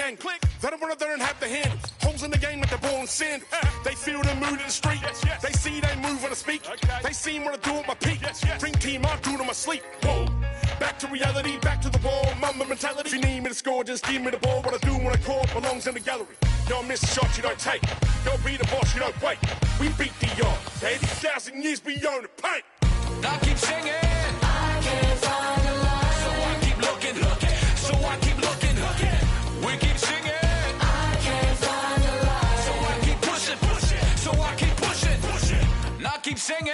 bang, click. They don't want to learn have the handles. Holes in the game with the ball and sandals. They feel the mood in the street. They see they move when I speak. They see what I do with my peak. Dream team, I do to my sleep. Whoa. Back to reality, back to the wall. Mama mentality. If you need me to score, just give me the ball. What I do when I call belongs in the gallery. Y'all miss a shot you don't take. Y'all be the boss, you don't wait. We beat the yard. 80,000 years beyond the paint. I keep singing. I can't find a lie. So I keep looking. So I keep looking. We keep singing. I can't find a lie. So I keep pushing. So I keep pushing. And I keep singing.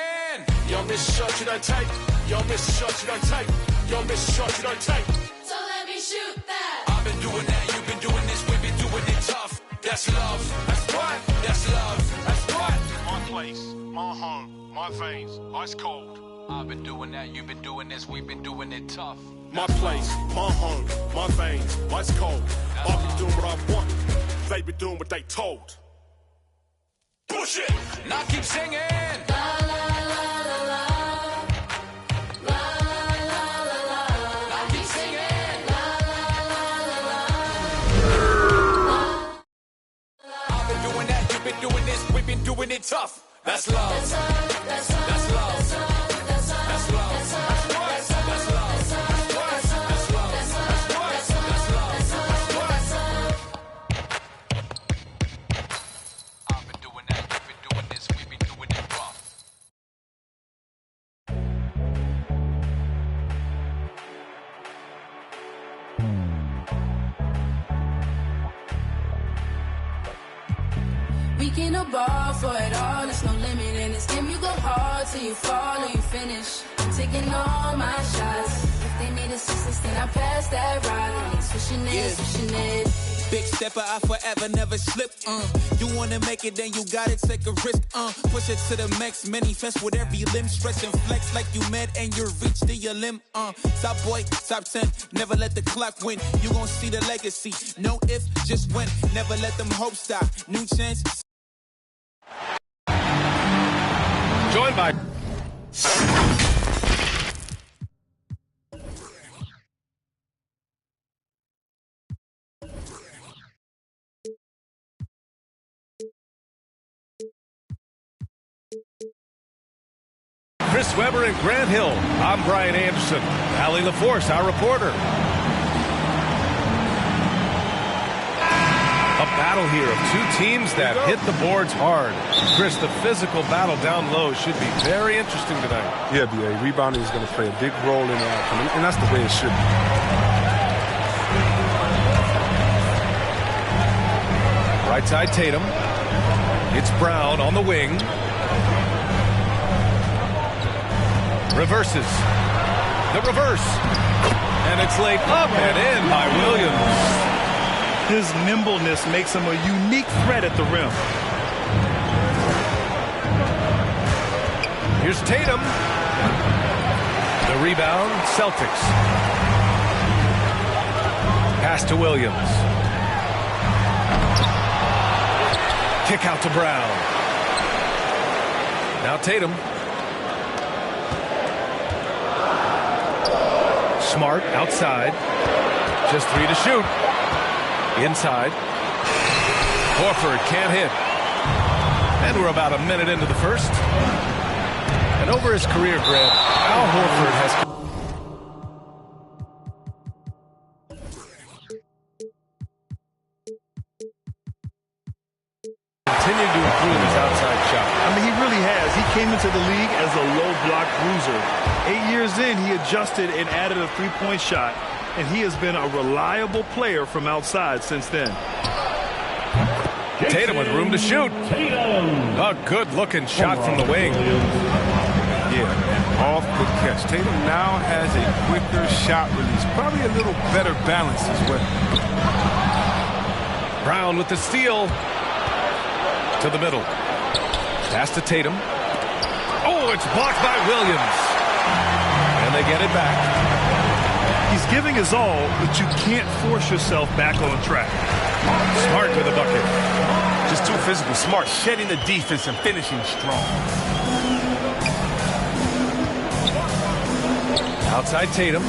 Y'all miss a shot you don't take. Y'all miss a shot you don't take. Y'all miss a shot you don't take. So let me shoot that. I've been doing that. You've been doing this. We've been doing it tough. That's love. That's what. That's love. That's what. My place, my home, my veins, ice cold. I've been doing that. You've been doing this. We've been doing it tough. My place, my home, my veins, ice cold. I've been doing what I want. They been doing what they told. Push it. And I keep singing. La la la la la. La la la la la. I keep singing. La la la la la. I've been doing that. You've been doing this. We've been doing it tough. That's love. That's love. That's love. That's love. That's love. That's love. That's what. That's love. That's what. That's love. That's what. That's love. That's what. I've been doing that. You've been doing this. We've been doing it rough. We can ball for it all, there's no limit in this game. You go hard till you fall or you finish. I'm taking all my shots. If they need assistance, then I pass that ride. Swishing it. Big stepper, I forever never slip. You wanna make it, then you gotta take a risk. Push it to the max, manifest with every limb. Stretch and flex like you mad and you reach to your limb. Top boy, top 10, never let the clock win. You gon' see the legacy. No if, just when. Never let them hopes stop. New chance. Joined by Chris Webber and Grant Hill. I'm Brian Anderson. Allie LaForce, our reporter. A battle here of two teams that hit the boards hard. Chris, the physical battle down low should be very interesting tonight. Yeah, B.A. Rebounding is going to play a big role in the outcome, and that's the way it should be. Right side Tatum. It's Brown on the wing. Reverses. The reverse. And it's laid up and in by Williams. His nimbleness makes him a unique threat at the rim. Here's Tatum. The rebound, Celtics. Pass to Williams. Kick out to Brown. Now Tatum. Smart outside. Just 3 to shoot. Inside. Horford can't hit. And we're about a minute into the first. And over his career, Grant, Al Horford has continued to improve his outside shot. I mean, he really has. He came into the league as a low block bruiser. 8 years in, he adjusted and added a three-point shot. And he has been a reliable player from outside since then. Tatum with room to shoot. A good-looking shot from the wing. Yeah, off the catch. Tatum now has a quicker shot release. Probably a little better balance as well. Brown with the steal. To the middle. Pass to Tatum. Oh, it's blocked by Williams. And they get it back. He's giving his all, but you can't force yourself back on track. Smart with the bucket. Just too physical. Smart, shedding the defense and finishing strong. Outside Tatum.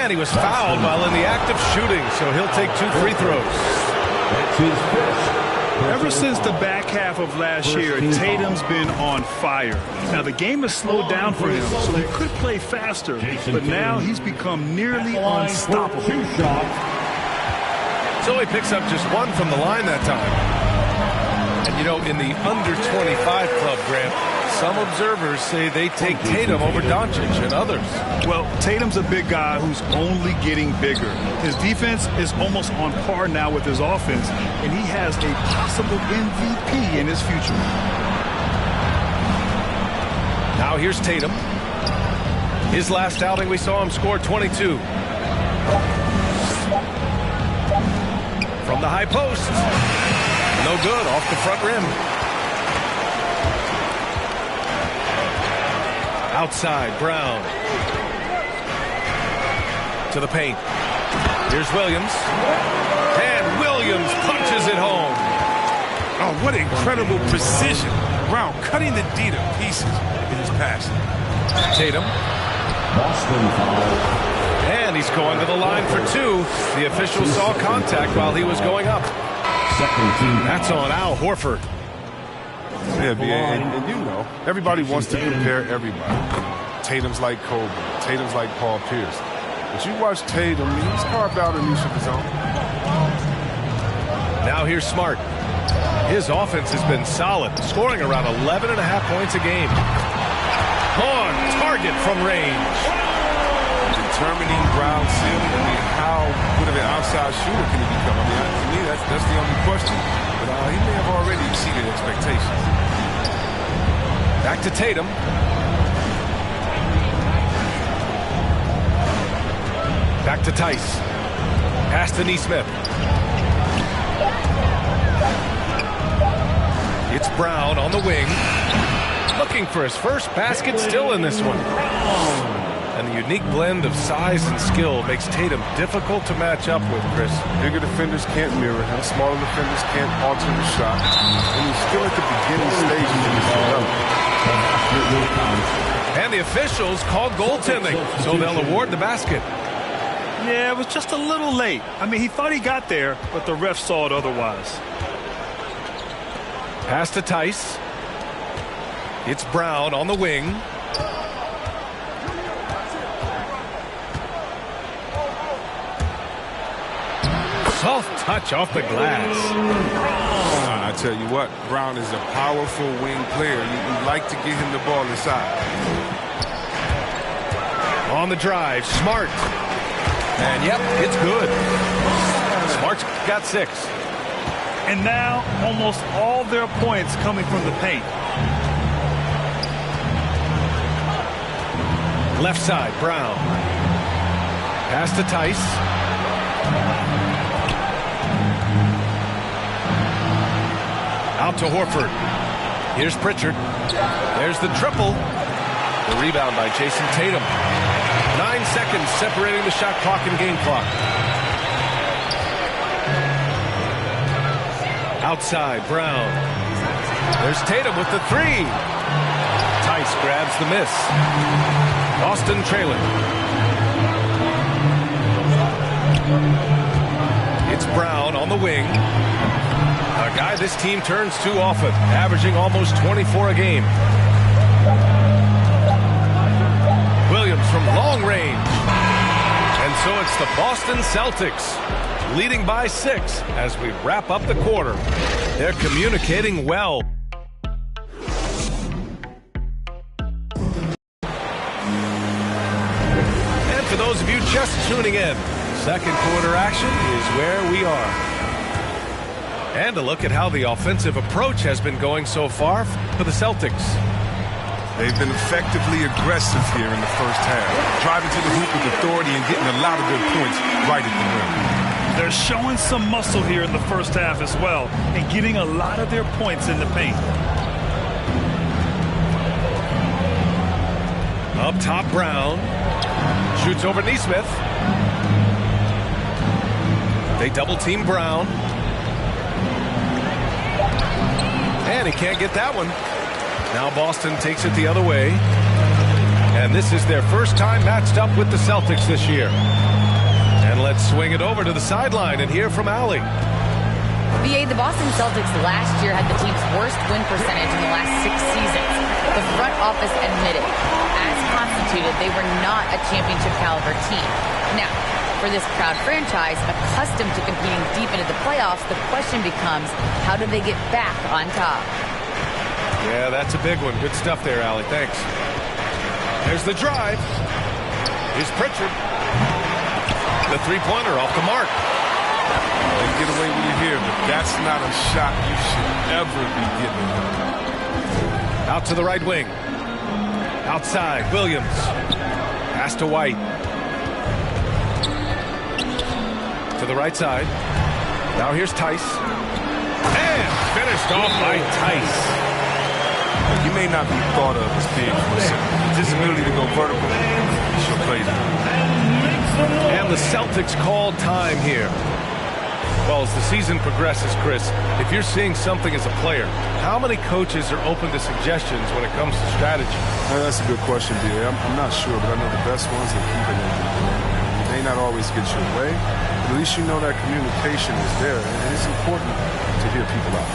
And he was fouled while in the act of shooting, so he'll take 2 free throws. Ever since the back half of last year, Tatum's been on fire. Now, the game has slowed down for him, so he could play faster, but now he's become nearly unstoppable. So he picks up just 1 from the line that time. And, you know, in the under 25 club, Grant, some observers say they take Tatum over Doncic and others. Well, Tatum's a big guy who's only getting bigger. His defense is almost on par now with his offense, and he has a possible MVP in his future. Now here's Tatum. His last outing, we saw him score 22. From the high post. No good, off the front rim. Outside, Brown. To the paint. Here's Williams. And Williams punches it home. Oh, what incredible precision. Brown cutting the D to pieces in his passing. Tatum. Boston foul. And he's going to the line for 2. The official saw contact while he was going up. Second team. That's on Al Horford. Yeah, and you know, everybody wants to compare everybody. Tatum's like Kobe. Tatum's like Paul Pierce. But you watch Tatum, he's carved out a niche of his own. Now here's Smart. His offense has been solid, scoring around 11.5 points a game. On target from range. Determining ground ceiling. I mean, how good of an outside shooter can he become? I mean, to me, that's the only question. But he may have already exceeded expectations. Back to Tatum. Back to Tice. Pass to Nesmith. It's Brown on the wing. Looking for his first basket, still in this one. And the unique blend of size and skill makes Tatum difficult to match up with, Chris. Bigger defenders can't mirror him. Smaller defenders can't alter the shot. And he's still at the beginning stages of his development. And the officials called goaltending, so they'll award the basket. Yeah, it was just a little late. I mean, he thought he got there, but the ref saw it otherwise. Pass to Tice. It's Brown on the wing. Soft touch off the glass. I tell you what, Brown is a powerful wing player. You like to get him the ball inside. On the drive, Smart. And yep, it's good. Smart's got 6. And now almost all their points coming from the paint. Left side, Brown. Pass to Tice. Out to Horford. Here's Pritchard. There's the triple. The rebound by Jason Tatum. 9 seconds separating the shot clock and game clock. Outside, Brown. There's Tatum with the 3. Tice grabs the miss. Boston trailing. It's Brown on the wing. A guy this team turns to often, averaging almost 24 a game. Williams from long range. And so it's the Boston Celtics, leading by 6 as we wrap up the quarter. They're communicating well. And for those of you just tuning in, second quarter action is where we are. And a look at how the offensive approach has been going so far for the Celtics. They've been effectively aggressive here in the first half, driving to the hoop with authority and getting a lot of good points right at the rim. They're showing some muscle here in the first half as well and getting a lot of their points in the paint. Up top, Brown. Shoots over Nesmith. They double-team Brown. And he can't get that one. Now Boston takes it the other way. And this is their first time matched up with the Celtics this year. Let's swing it over to the sideline and hear from Allie. The Boston Celtics last year had the team's worst win percentage in the last 6 seasons. The front office admitted, as constituted, they were not a championship caliber team. Now, for this proud franchise, accustomed to competing deep into the playoffs, the question becomes, how do they get back on top? Yeah, that's a big one. Good stuff there, Allie. Thanks. There's the drive. Here's Pritchard. The three-pointer off the mark. You get away with it here, but that's not a shot you should ever be giving. Out to the right wing. Outside, Williams. Pass to White. To the right side. Now here's Tice. And finished off by Tice. He may not be thought of as being with his ability to go vertical. She'll play that. And the Celtics called time here. Well, as the season progresses, Chris, if you're seeing something as a player, how many coaches are open to suggestions when it comes to strategy? That's a good question, B.A. I'm not sure, but I know the best ones that keep it in. You may not always get your way, but at least you know that communication is there, and it's important to hear people out.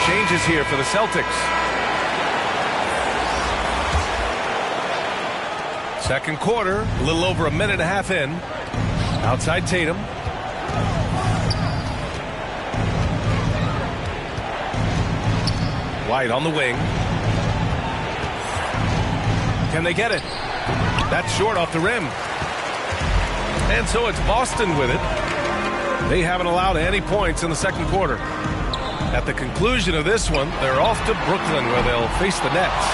Changes here for the Celtics. Second quarter, a little over a minute and a half in. Outside Tatum. White on the wing. Can they get it? That's short off the rim. And so it's Boston with it. They haven't allowed any points in the second quarter. At the conclusion of this one, they're off to Brooklyn where they'll face the Nets.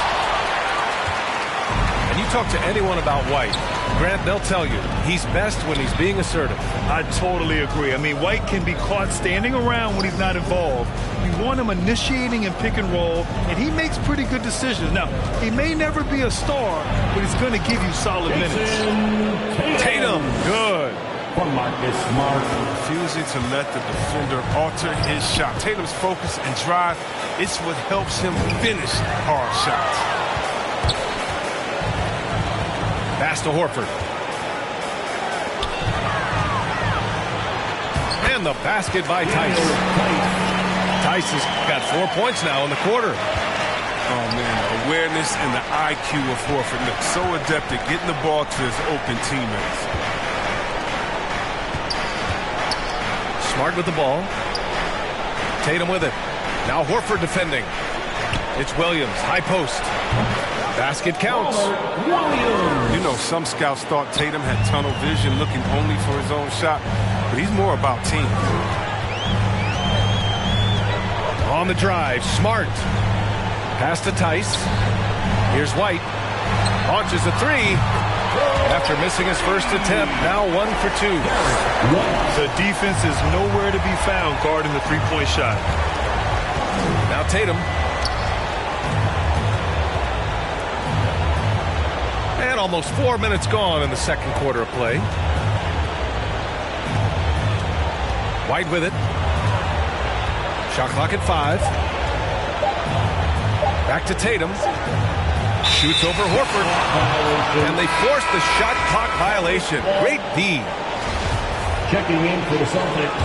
And you talk to anyone about White, Grant, they'll tell you he's best when he's being assertive. I totally agree. I mean, White can be caught standing around when he's not involved. You want him initiating and pick and roll, and he makes pretty good decisions. Now, he may never be a star, but he's going to give you solid minutes. Tatum, good. Marcus Smart refusing to let the defender alter his shot. Tatum's focus and drive, it's what helps him finish hard shots. Pass to Horford. And the basket by Tice. Tice has got 4 points now in the quarter. Oh, man, awareness and the IQ of Horford. Look, so adept at getting the ball to his open teammates. Smart with the ball. Tatum with it. Now Horford defending. It's Williams. High post. Basket counts. You know, some scouts thought Tatum had tunnel vision looking only for his own shot, but he's more about team. On the drive. Smart. Pass to Tice. Here's White. Launches a three. After missing his first attempt, now 1 for 2. The defense is nowhere to be found guarding the three-point shot. Now Tatum. And almost 4 minutes gone in the second quarter of play. White with it. Shot clock at 5. Back to Tatum. Shoots over Horford. And they force the shot clock violation. Great D. Checking in for the Celtics.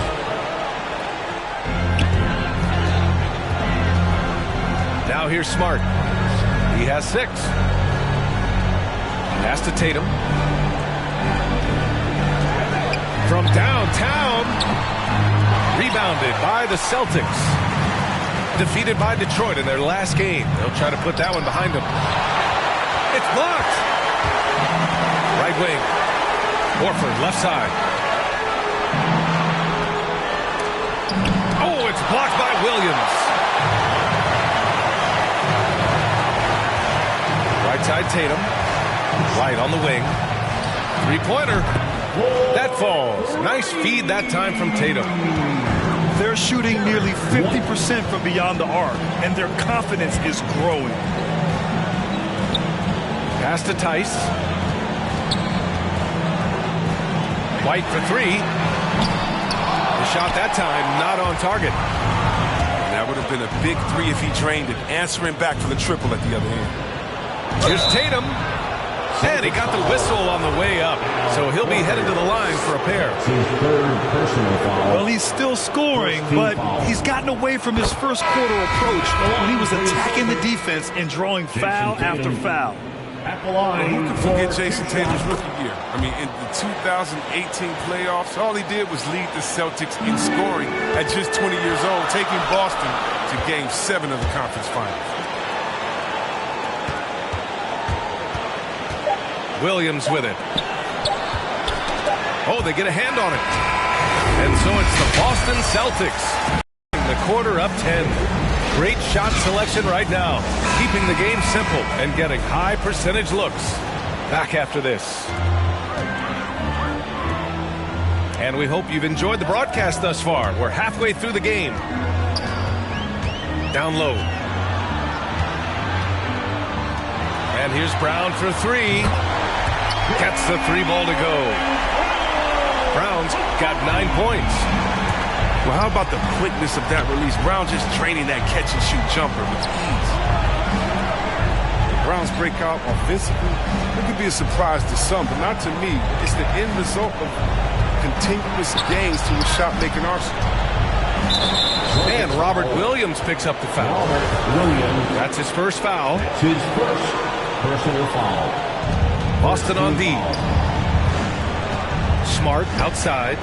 Now here's Smart. He has 6. Pass to Tatum. From downtown. Rebounded by the Celtics. Defeated by Detroit in their last game. They'll try to put that one behind them. It's blocked. Right wing. Horford, left side. Oh, it's blocked by Williams. Right side, Tatum. White on the wing. Three-pointer. That falls. Nice feed that time from Tatum. They're shooting nearly 50% from beyond the arc, and their confidence is growing. Pass to Tice. White for three. The shot that time not on target. That would have been a big three if he drained it, answering back for the triple at the other end. Here's Tatum. And he got the whistle on the way up, so he'll be headed to the line for a pair. Well, he's still scoring, but he's gotten away from his first quarter approach when he was attacking the defense and drawing foul after foul. Who can forget Jason Tatum's rookie year? I mean, in the 2018 playoffs, all he did was lead the Celtics in scoring at just 20 years old, taking Boston to Game 7 of the conference finals. Williams with it. Oh, they get a hand on it. And so it's the Boston Celtics. The quarter up 10. Great shot selection right now. Keeping the game simple and getting high percentage looks. Back after this. And we hope you've enjoyed the broadcast thus far. We're halfway through the game. Down low. And here's Brown for three. Gets the three ball to go. Brown's got 9 points. Well, how about the quickness of that release? Brown just draining that catch-and-shoot jumper with ease. The Browns break out offensively. It could be a surprise to some, but not to me. It's the end result of continuous gains to a shot-making arsenal. And Robert Williams picks up the foul. That's his first foul. That's his first personal foul. Boston on D. Smart outside.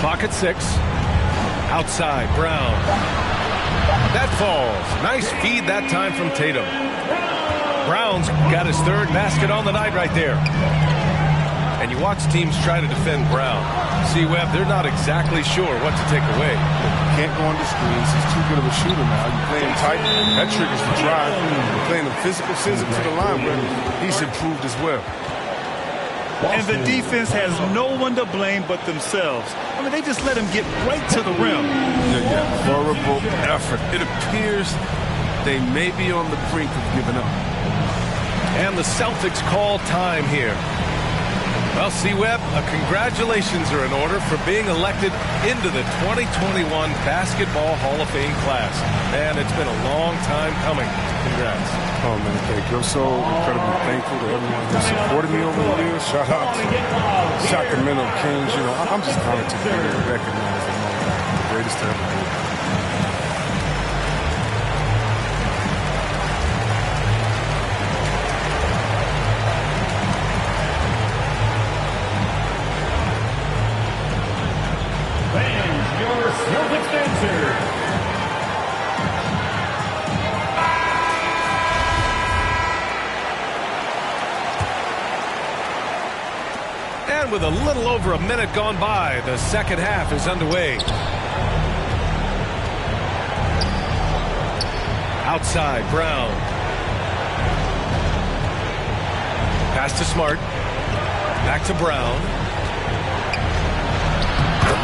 Clock at 6. Outside, Brown. That falls. Nice feed that time from Tatum. Brown's got his third basket on the night right there. And you watch teams try to defend Brown. See, Webb, they're not exactly sure what to take away. Can't go under screens. He's too good of a shooter now. You're playing tight. That triggers the drive. You're playing the physical sends him to the line where he's improved as well. And the defense has no one to blame but themselves. I mean, they just let him get right to the rim. Yeah. Horrible effort. It appears they may be on the brink of giving up. And the Celtics call time here. Well, C-Webb, congratulations are in order for being elected into the 2021 Basketball Hall of Fame class. Man, it's been a long time coming. Congrats. Oh, man, thank you. I'm so incredibly thankful to everyone who supported me over the years. Shout out to Sacramento Kings. You know, I'm just honored to be recognized among the greatest to ever do. And with a little over a minute gone by, the second half is underway. Outside, Brown. Pass to Smart. Back to Brown.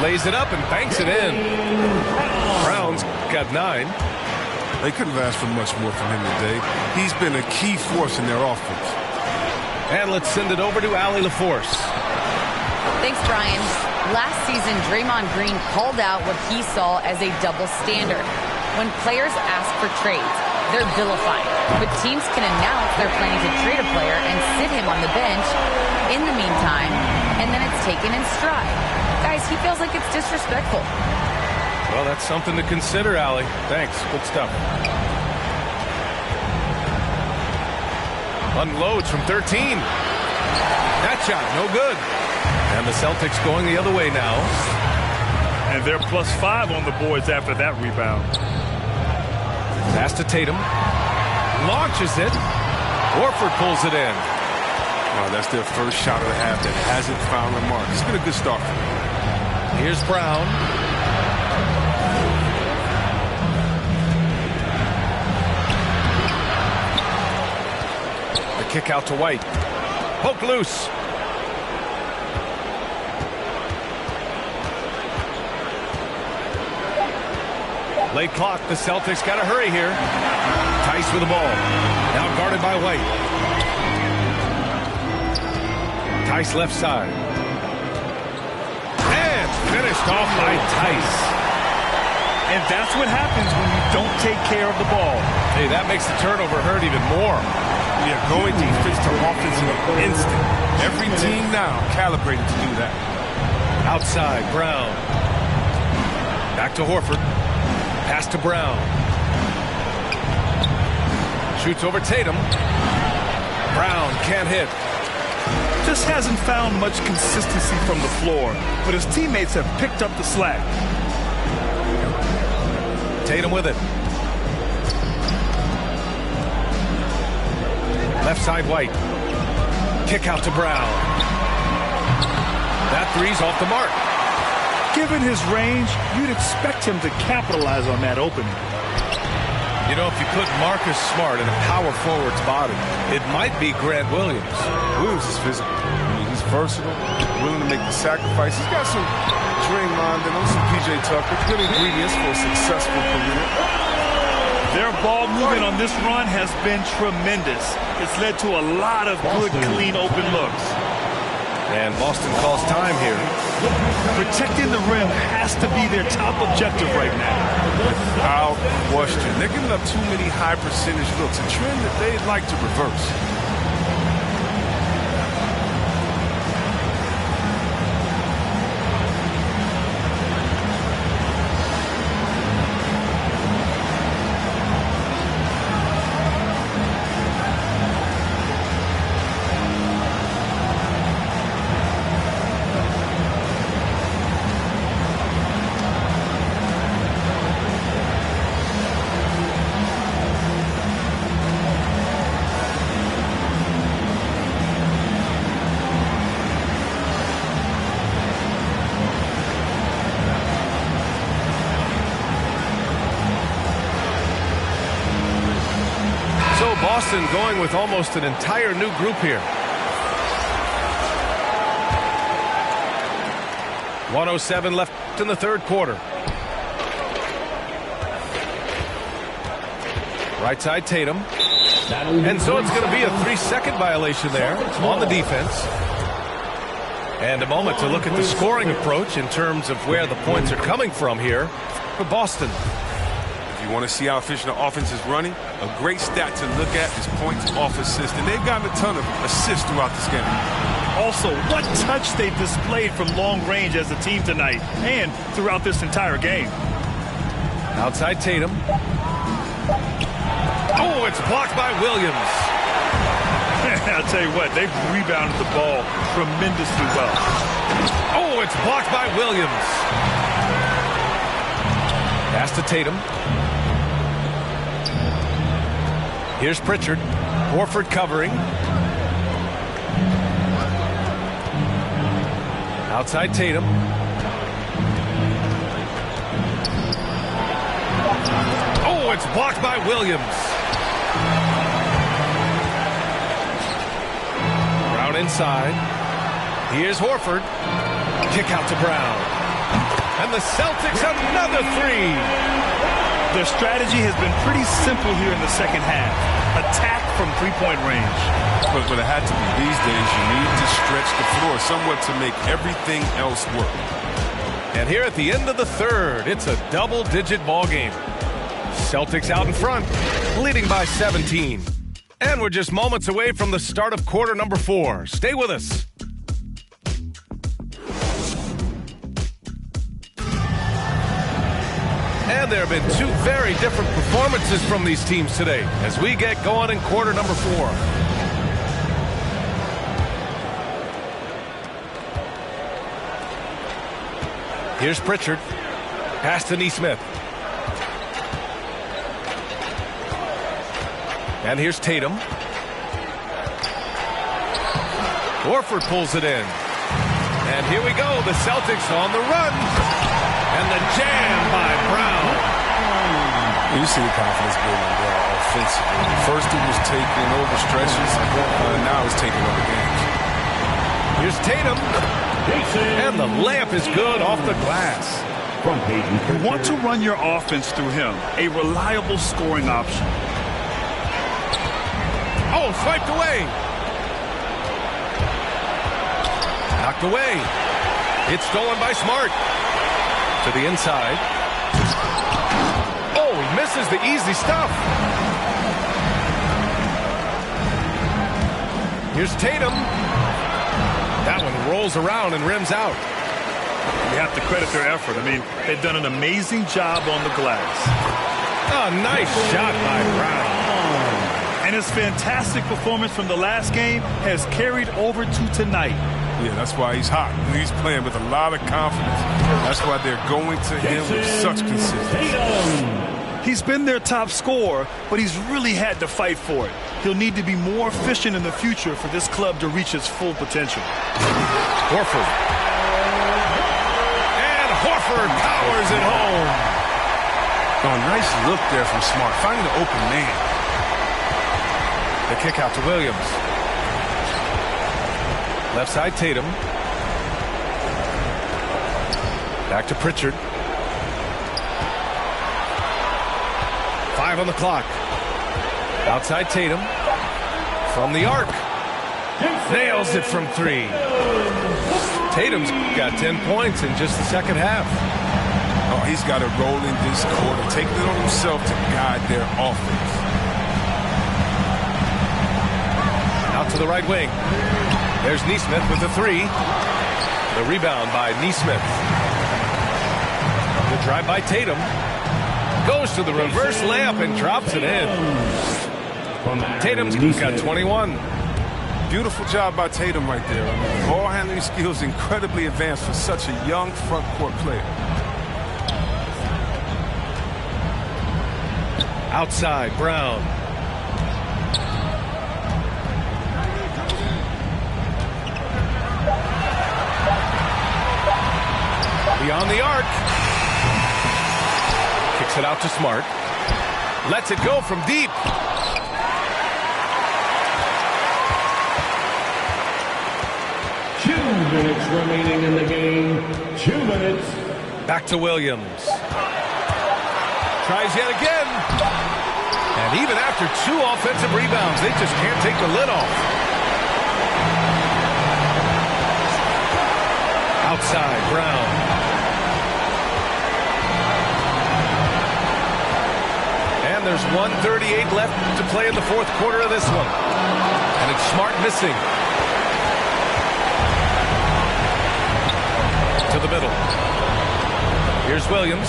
Lays it up and banks it in. Brown's got 9. They couldn't have asked for much more from him today. He's been a key force in their offense. And let's send it over to Allie LaForce. Thanks, Brian. Last season, Draymond Green called out what he saw as a double standard. When players ask for trades, they're vilified. But teams can announce they're planning to trade a player and sit him on the bench in the meantime, and then it's taken in stride. Guys, he feels like it's disrespectful. Well, that's something to consider, Allie. Thanks. Good stuff. Unloads from 13. That shot, no good. And the Celtics going the other way now. And they're +5 on the boards after that rebound. Pass to Tatum. Launches it. Horford pulls it in. Oh, that's their first shot of the half that hasn't found the mark. It's been a good start for them. Here's Brown. The kick out to White. Poke loose. Late clock. The Celtics got to hurry here. Tice with the ball. Now guarded guarded by White. Tice left side. And finished off by Tice. And that's what happens when you don't take care of the ball. Hey, that makes the turnover hurt even more. Yeah, going defense to offense in an instant. Every team now calibrated to do that. Outside, Brown. Back to Horford. Pass to Brown. Shoots over Tatum. Brown can't hit. Just hasn't found much consistency from the floor, but his teammates have picked up the slack. Tatum with it. Left side, White. Kick out to Brown. That three's off the mark. Given his range, you'd expect him to capitalize on that opening. You know, if you put Marcus Smart in a power forward's body, it might be Grant Williams. Williams is physical. I mean, he's versatile, willing to make the sacrifice. He's got some Draymond and some PJ Tucker. Good ingredients for a successful career. Their ball movement on this run has been tremendous. It's led to a lot of good, clean, open looks. And Boston calls time here. Protecting the rim has to be their top objective right now. Without question. They're giving up too many high percentage looks, a trend that they'd like to reverse. Boston going with almost an entire new group here. 1:07 left in the third quarter. Right side, Tatum. And so it's going to be a 3-second violation there on the defense. And a moment to look at the scoring approach in terms of where the points are coming from here for Boston. If you want to see how efficient the offense is running, a great stat to look at is points off assist. And they've gotten a ton of assists throughout this game. Also, what touch they've displayed from long range as a team tonight and throughout this entire game. Outside Tatum. Oh, it's blocked by Williams. I'll tell you what, they've rebounded the ball tremendously well. Oh, it's blocked by Williams. Pass to Tatum. Here's Pritchard. Horford covering. Outside Tatum. Oh, it's blocked by Williams. Brown inside. Here's Horford. Kick out to Brown. And the Celtics another three. Their strategy has been pretty simple here in the second half. Attack from three-point range. But it had to be. These days, you need to stretch the floor somewhat to make everything else work. And here at the end of the third, it's a double-digit ball game. Celtics out in front, leading by 17. And we're just moments away from the start of quarter number 4. Stay with us. And there have been two very different performances from these teams today as we get going in quarter number 4. Here's Pritchard. Pass to Nesmith. And here's Tatum. Horford pulls it in. And here we go. The Celtics on the run. And the jam by Brown. You see the confidence building there offensively. First it was taking over stretches. Now it's taking over games. Here's Tatum. And the layup is good off the glass. You want to run your offense through him. A reliable scoring option. Oh, swiped away. Knocked away. It's stolen by Smart. To the inside. Oh, he misses the easy stuff. Here's Tatum. That one rolls around and rims out. You have to credit their effort. I mean, they've done an amazing job on the glass. Oh, nice shot by Brown. And his fantastic performance from the last game has carried over to tonight. Yeah, that's why he's hot. He's playing with a lot of confidence. That's why they're going to him with such consistency. He's been their top scorer, but he's really had to fight for it. He'll need to be more efficient in the future for this club to reach its full potential. Horford. And Horford powers it home. Oh, nice look there from Smart, finding the open man. The kick out to Williams. Left side Tatum. Back to Pritchard. 5 on the clock. Outside Tatum. From the arc. Nails it from 3. Tatum's got 10 points in just the second half. Oh, he's got it rolling this quarter, taking it on himself to guide their offense. Out to the right wing. There's Neesmith with the 3. The rebound by Neesmith. The drive by Tatum. Goes to the reverse layup and drops it in. Tatum's got 21. Beautiful job by Tatum right there. Ball handling skills incredibly advanced for such a young front court player. Outside, Brown. Beyond the arc. Kicks it out to Smart. Lets it go from deep. Minutes remaining in the game. 2 minutes. Back to Williams. Tries yet again. And even after 2 offensive rebounds, they just can't take the lid off. Outside, Brown. And there's 1:38 left to play in the fourth quarter of this one. And it's Smart missing. To the middle. Here's Williams.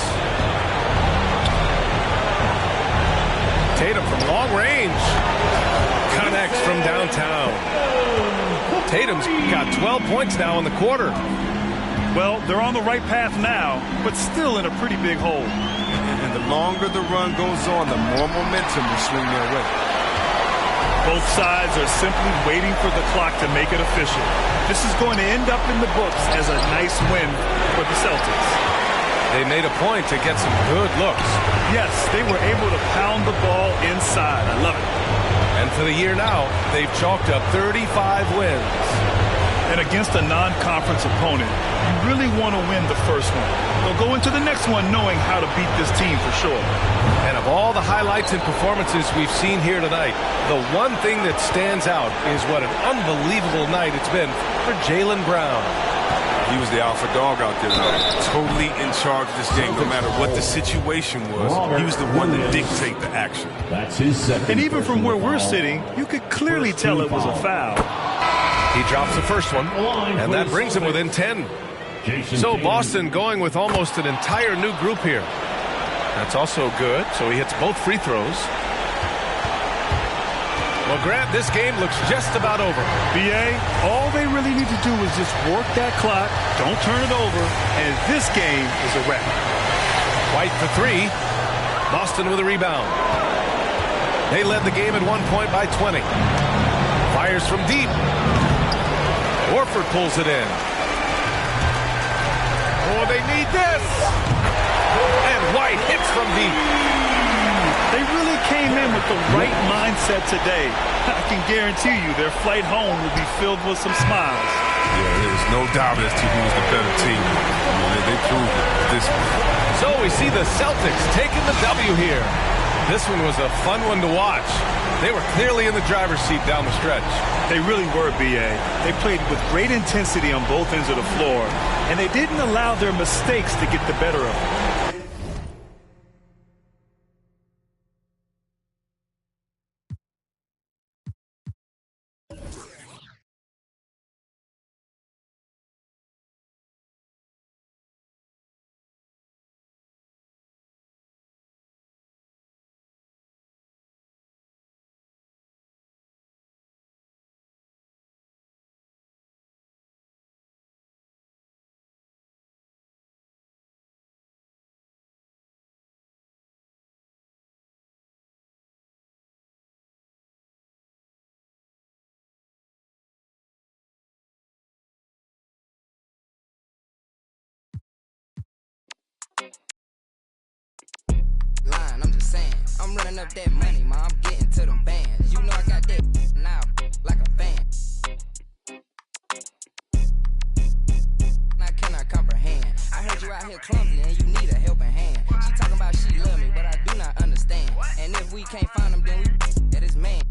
Tatum from long range. Connects from downtown. Tatum's got 12 points now in the quarter. Well, they're on the right path now, but still in a pretty big hole. And the longer the run goes on, the more momentum will swing their way. Both sides are simply waiting for the clock to make it official. This is going to end up in the books as a nice win for the Celtics. They made a point to get some good looks. Yes, they were able to pound the ball inside. I love it. And for the year now, they've chalked up 35 wins. And against a non-conference opponent, you really want to win the first one. They'll go into the next one knowing how to beat this team for sure. And of all the highlights and performances we've seen here tonight, the one thing that stands out is what an unbelievable night it's been for Jaylen Brown. He was the alpha dog out there, totally in charge of this game, no matter what the situation was. He was the one to dictate the action. That's his second. And even from where we're sitting, you could clearly tell it was a foul. He drops the first one, and that brings him within 10. So Boston going with almost an entire new group here. That's also good, so he hits both free throws. Well, Grant, this game looks just about over. B.A., all they really need to do is just work that clock, don't turn it over, and this game is a wrap. White for 3. Boston with a rebound. They led the game at 1 point by 20. Fires from deep. Horford pulls it in. Oh, they need this. And White hits from deep. They really came in with the right mindset today. I can guarantee you their flight home will be filled with some smiles. Yeah, there's no doubt as to who's the better team. I mean, they proved it this one. So we see the Celtics taking the W here. This one was a fun one to watch. They were clearly in the driver's seat down the stretch. They really were, B.A. They played with great intensity on both ends of the floor, and they didn't allow their mistakes to get the better of them. Line, I'm just saying, I'm running up that money, ma, I'm getting to them bands. You know I got that now, like a fan. I cannot comprehend. I heard you out here clumsy and you need a helping hand. She talking about she love me, but I do not understand. And if we can't find them, then we that is man.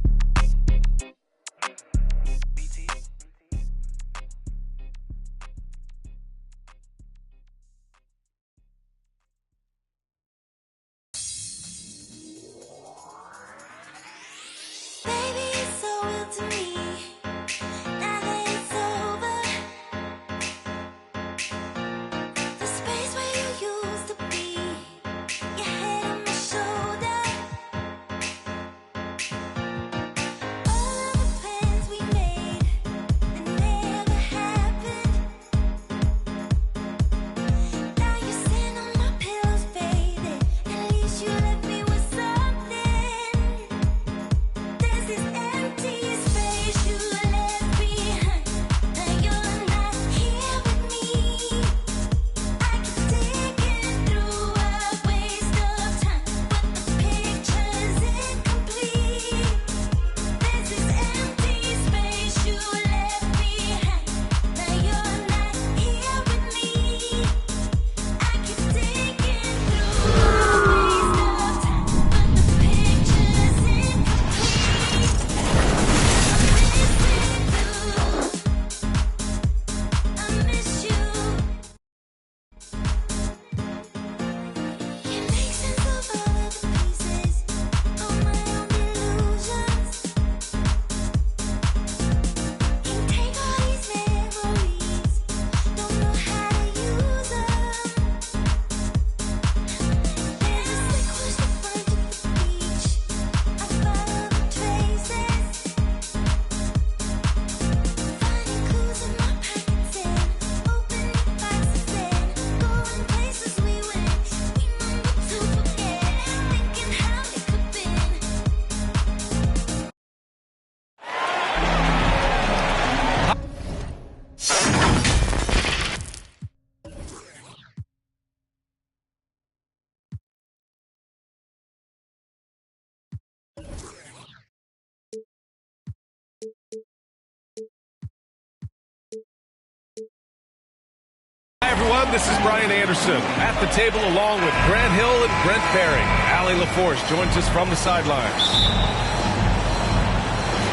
Hi, everyone. This is Brian Anderson at the table along with Grant Hill and Brent Barry. Allie LaForce joins us from the sidelines.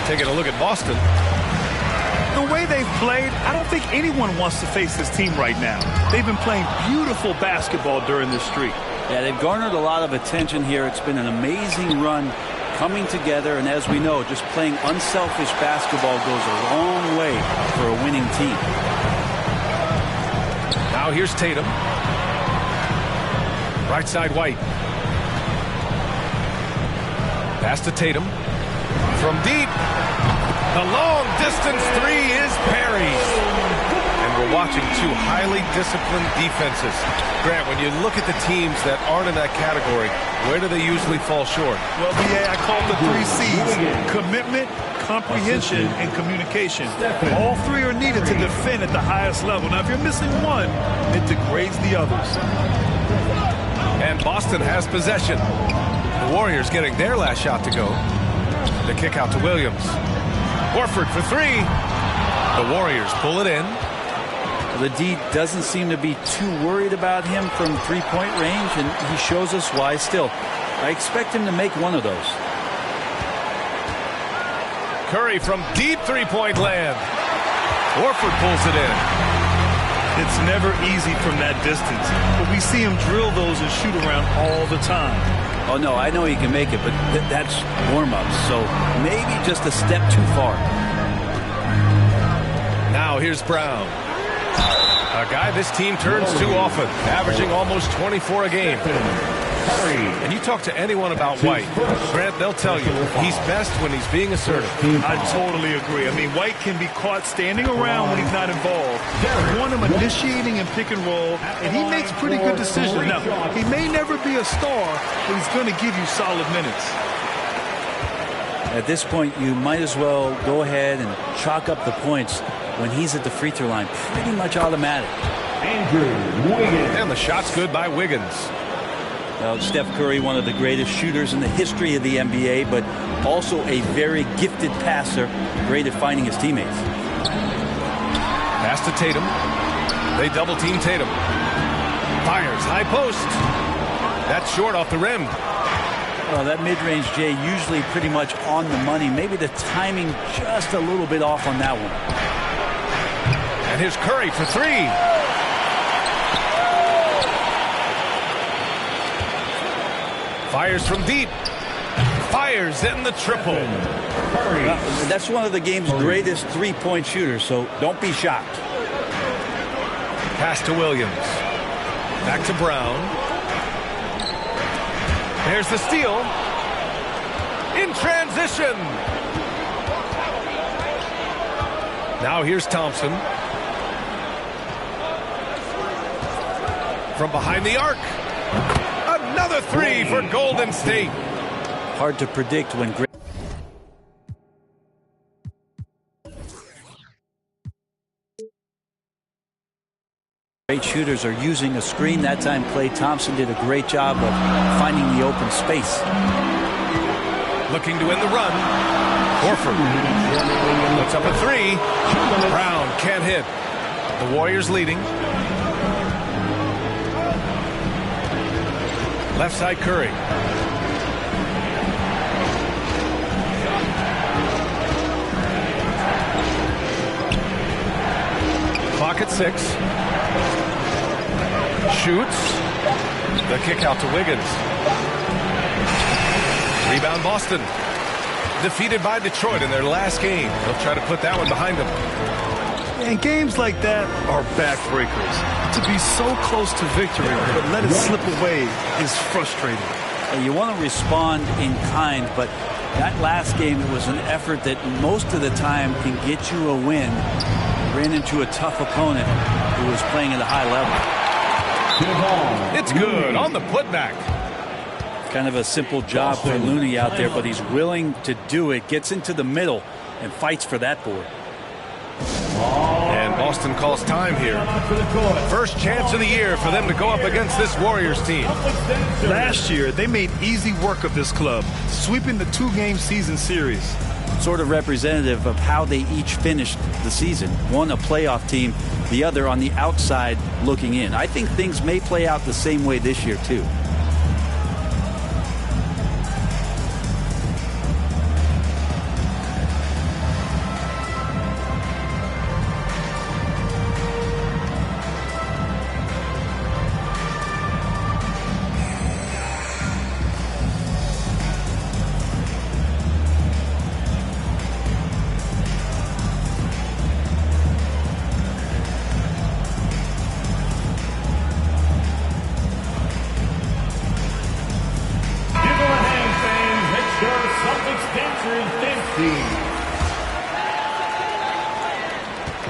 Taking a look at Boston. The way they've played, I don't think anyone wants to face this team right now. They've been playing beautiful basketball during this streak. Yeah, they've garnered a lot of attention here. It's been an amazing run coming together, and as we know, just playing unselfish basketball goes a long way for a winning team. Now here's Tatum. Right side White. Pass to Tatum. From deep. The long distance three is Perry's. And we're watching two highly disciplined defenses. Grant, when you look at the teams that aren't in that category, where do they usually fall short? Well, BA, I call the 3 C's: commitment, comprehension, and communication. All three are needed to defend at the highest level. Now, if you're missing one, it degrades the others. And Boston has possession. The Warriors getting their last shot to go. The kick out to Williams. Horford for three. The Warriors pull it in. The D doesn't seem to be too worried about him from three-point range, and he shows us why still. I expect him to make one of those. Curry from deep three-point land. Horford pulls it in. It's never easy from that distance, but we see him drill those and shoot around all the time. Oh, no, I know he can make it, but that's warm-ups, so maybe just a step too far. Now here's Brown. A guy this team turns to often, averaging almost 24 a game. And you talk to anyone about White, Grant, they'll tell you he's best when he's being assertive. I totally agree. I mean, White can be caught standing around when he's not involved. You want him initiating and pick and roll, and he makes pretty good decisions. Now, he may never be a star, but he's going to give you solid minutes. At this point, you might as well go ahead and chalk up the points when he's at the free throw line. Pretty much automatic. And the shot's good by Wiggins. Now, Steph Curry, one of the greatest shooters in the history of the NBA, but also a very gifted passer, great at finding his teammates. Pass to Tatum. They double-team Tatum. Fires, high post. That's short off the rim. Well, that mid-range, Jay, usually pretty much on the money. Maybe the timing just a little bit off on that one. And here's Curry for three. Fires from deep. Fires in the triple. That's one of the game's greatest three-point shooters, so don't be shocked. Pass to Williams. Back to Brown. There's the steal. In transition. Now here's Thompson. From behind the arc. Another three for Golden State. Hard to predict when great shooters are using a screen. That time Klay Thompson did a great job of finding the open space. Looking to win the run. Horford puts up a three. Brown can't hit. The Warriors leading. Left side Curry. Clock at 6. Shoots. The kick out to Wiggins. Rebound Boston. Defeated by Detroit in their last game. They'll try to put that one behind them. And games like that are backbreakers. To be so close to victory, but let it slip away is frustrating. You want to respond in kind, but that last game, it was an effort that most of the time can get you a win. Ran into a tough opponent who was playing at a high level. It's good on the putback. Kind of a simple job for Looney out there, but he's willing to do it. Gets into the middle and fights for that board. And Boston calls time here. First chance of the year for them to go up against this Warriors team. Last year, they made easy work of this club, sweeping the 2-game season series. Sort of representative of how they each finished the season. One a playoff team, the other on the outside looking in. I think things may play out the same way this year, too.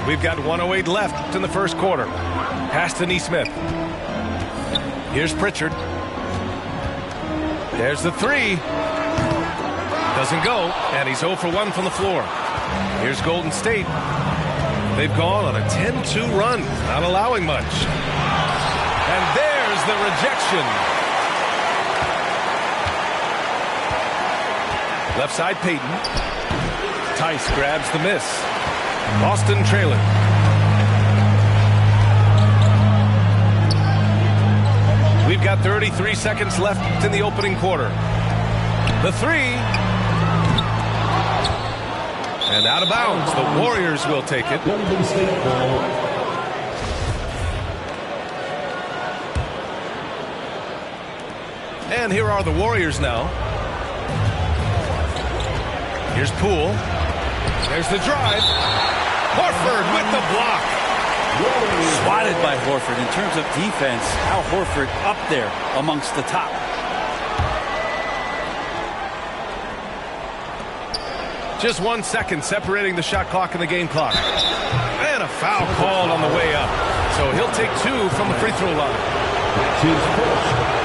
We've got 1:08 left in the first quarter. Pass to Nesmith. Here's Pritchard. There's the three. Doesn't go, and he's 0 for 1 from the floor. Here's Golden State. They've gone on a 10-2 run, not allowing much. And there's the rejection. Left side Payton. Tice grabs the miss. Boston trailing. We've we've got 33 seconds left in the opening quarter. The three. And out of bounds. The Warriors will take it. Golden State ball. And here are the Warriors now. Here's Poole. There's the drive. Horford with the block. Swatted by Horford. In terms of defense, Al Horford up there amongst the top. Just 1 second separating the shot clock and the game clock. And a foul called on the way up. So he'll take 2 from the free throw line.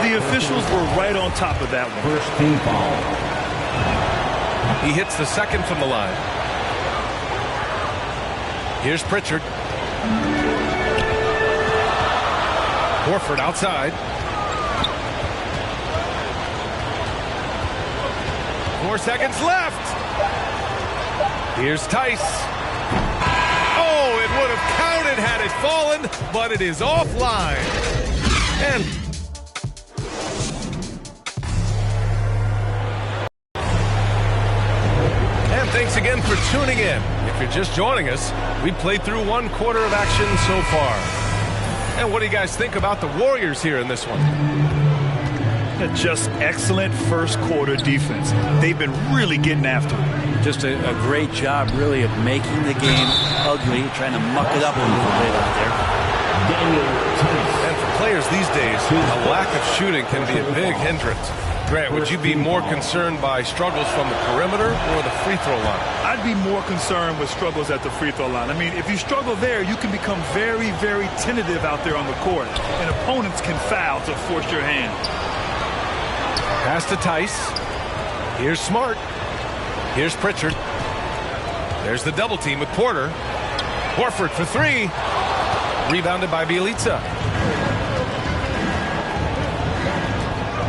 The officials were right on top of that one. First team foul. He hits the second from the line. Here's Pritchard. Horford outside. 4 seconds left. Here's Tice. Oh, it would have counted had it fallen, but it is offline. And thanks again for tuning in. If you're just joining us, we played through 1 quarter of action so far. And what do you guys think about the Warriors here in this one? Just excellent first quarter defense. They've been really getting after it. Just a great job, really, of making the game ugly, trying to muck it up a little bit out there. And for players these days, a lack of shooting can be a big hindrance. Grant, would you be more concerned by struggles from the perimeter or the free throw line? I'd be more concerned with struggles at the free throw line. I mean, if you struggle there, you can become very, very tentative out there on the court, and opponents can foul to force your hand. Pass to Tice. Here's Smart. Here's Pritchard. There's the double team with Porter. Horford for 3. Rebounded by Bjelica.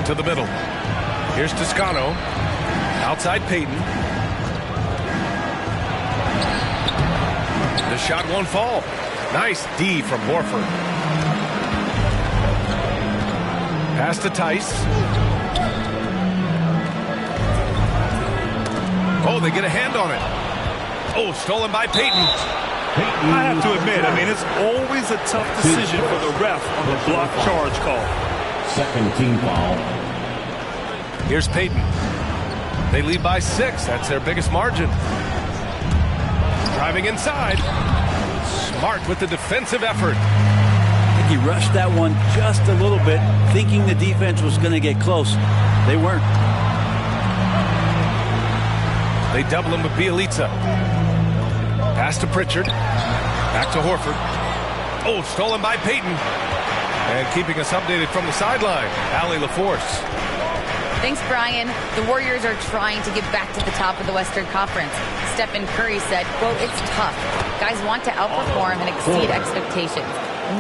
To the middle. Here's Toscano. Outside Payton. The shot won't fall. Nice D from Horford. Pass to Tice. Oh, they get a hand on it. Oh, stolen by Payton. I have to admit, I mean, it's always a tough decision for the ref on the block charge call. Second team foul. Here's Payton. They lead by 6. That's their biggest margin. Driving inside. Smart with the defensive effort. I think he rushed that one just a little bit, thinking the defense was going to get close. They weren't. They double him with Bjelica. Pass to Pritchard. Back to Horford. Oh, stolen by Payton. And keeping us updated from the sideline, Allie LaForce. Thanks, Brian. The Warriors are trying to get back to the top of the Western Conference. Stephen Curry said, quote, "It's tough. Guys want to outperform and exceed expectations.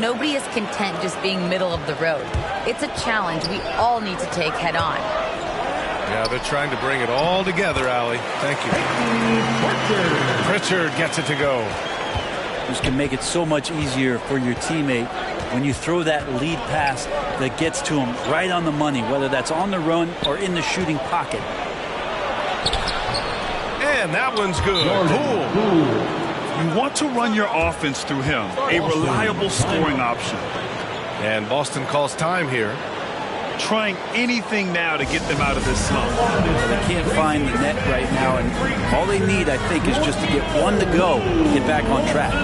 Nobody is content just being middle of the road. It's a challenge we all need to take head on." Yeah, they're trying to bring it all together, Allie. Thank you. Pritchard gets it to go. This can make it so much easier for your teammate when you throw that lead pass that gets to him right on the money, whether that's on the run or in the shooting pocket. And that one's good. Cool. You want to run your offense through him, a reliable scoring option. And Boston calls time here. Trying anything now to get them out of this slump. They can't find the net right now, and all they need, I think, is just to get one to go and get back on track.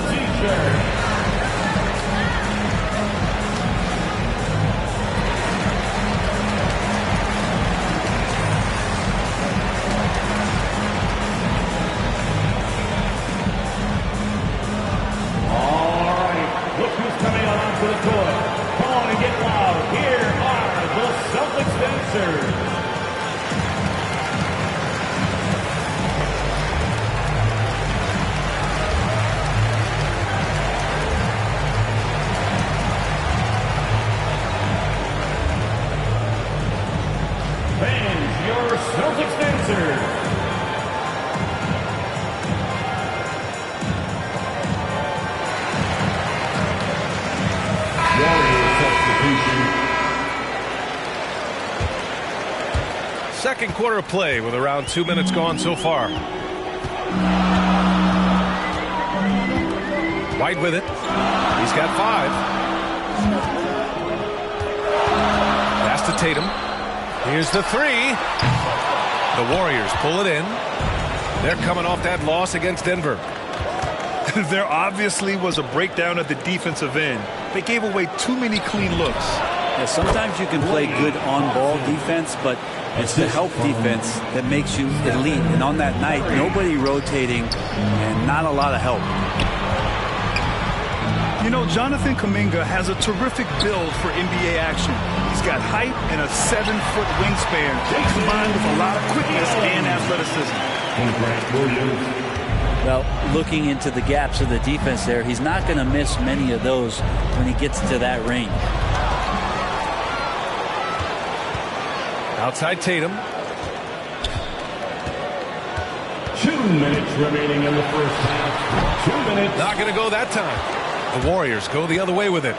All right, look who's coming out onto the court. Come on and get loud. Here are the Celtics dancers. second quarter of play with around 2 minutes gone so far. White with it. He's got 5. Pass to Tatum. Here's the 3. The Warriors pull it in. They're coming off that loss against Denver. There obviously was a breakdown at the defensive end. They gave away too many clean looks. Yeah, sometimes you can play good on-ball defense, but it's the help defense that makes you elite. And on that night, nobody rotating and not a lot of help. You know, Jonathan Kuminga has a terrific build for NBA action. He's got height and a 7-foot wingspan, combined with a lot of quickness and athleticism. Well, looking into the gaps of the defense there, he's not going to miss many of those when he gets to that range. Outside Tatum. 2 minutes remaining in the first half. 2 minutes. Not going to go that time. The Warriors go the other way with it.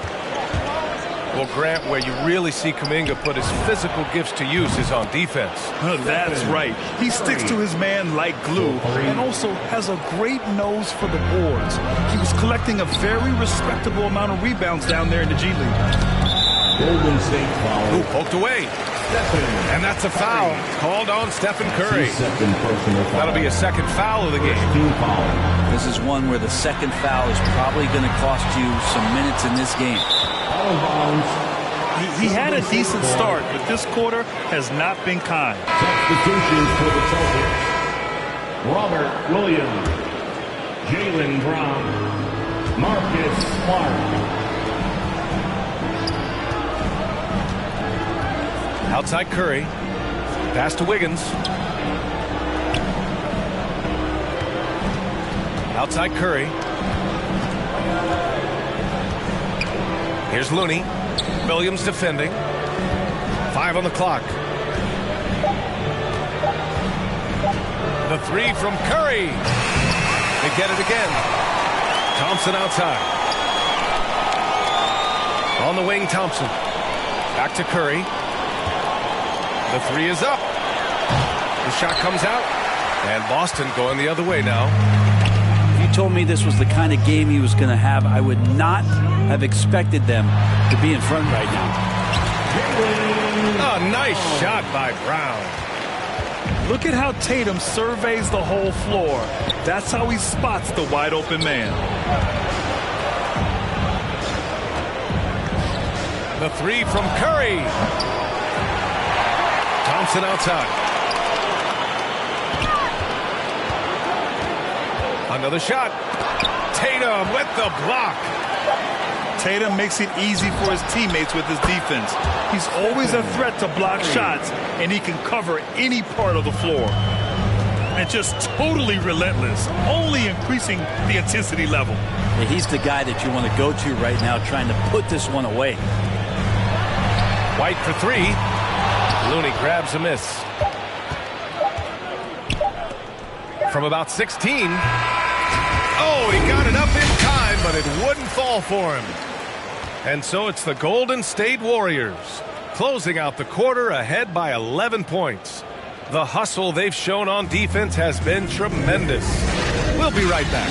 Well, Grant, where you really see Kuminga put his physical gifts to use is on defense. That's right. He sticks to his man like glue and also has a great nose for the boards. He was collecting a very respectable amount of rebounds down there in the G League. Golden State foul. Ooh, poked away. And that's a foul called on Stephen Curry. That'll be a second foul of the game. This is one where the second foul is probably going to cost you some minutes in this game. He had a decent start, but this quarter has not been kind. Substitutions for the Celtics. Robert Williams, Jaylen Brown, Marcus Smart. Outside Curry. Pass to Wiggins. Outside Curry. Here's Looney. Williams defending. 5 on the clock. The 3 from Curry. They get it again. Thompson outside. On the wing, Thompson. Back to Curry. The 3 is up. The shot comes out. And Boston going the other way now. If you told me this was the kind of game he was going to have, I would not have expected them to be in front right now. A nice shot by Brown. Look at how Tatum surveys the whole floor. That's how he spots the wide open man. The 3 from Curry. Thompson outside. Another shot. Tatum with the block. Tatum makes it easy for his teammates with his defense. He's always a threat to block shots, and he can cover any part of the floor. And just totally relentless, only increasing the intensity level. Yeah, he's the guy that you want to go to right now, trying to put this one away. White for 3. Looney grabs a miss. From about 16. Oh, he got it up in time, but it wouldn't fall for him. And so it's the Golden State Warriors closing out the quarter ahead by 11 points. The hustle they've shown on defense has been tremendous. We'll be right back.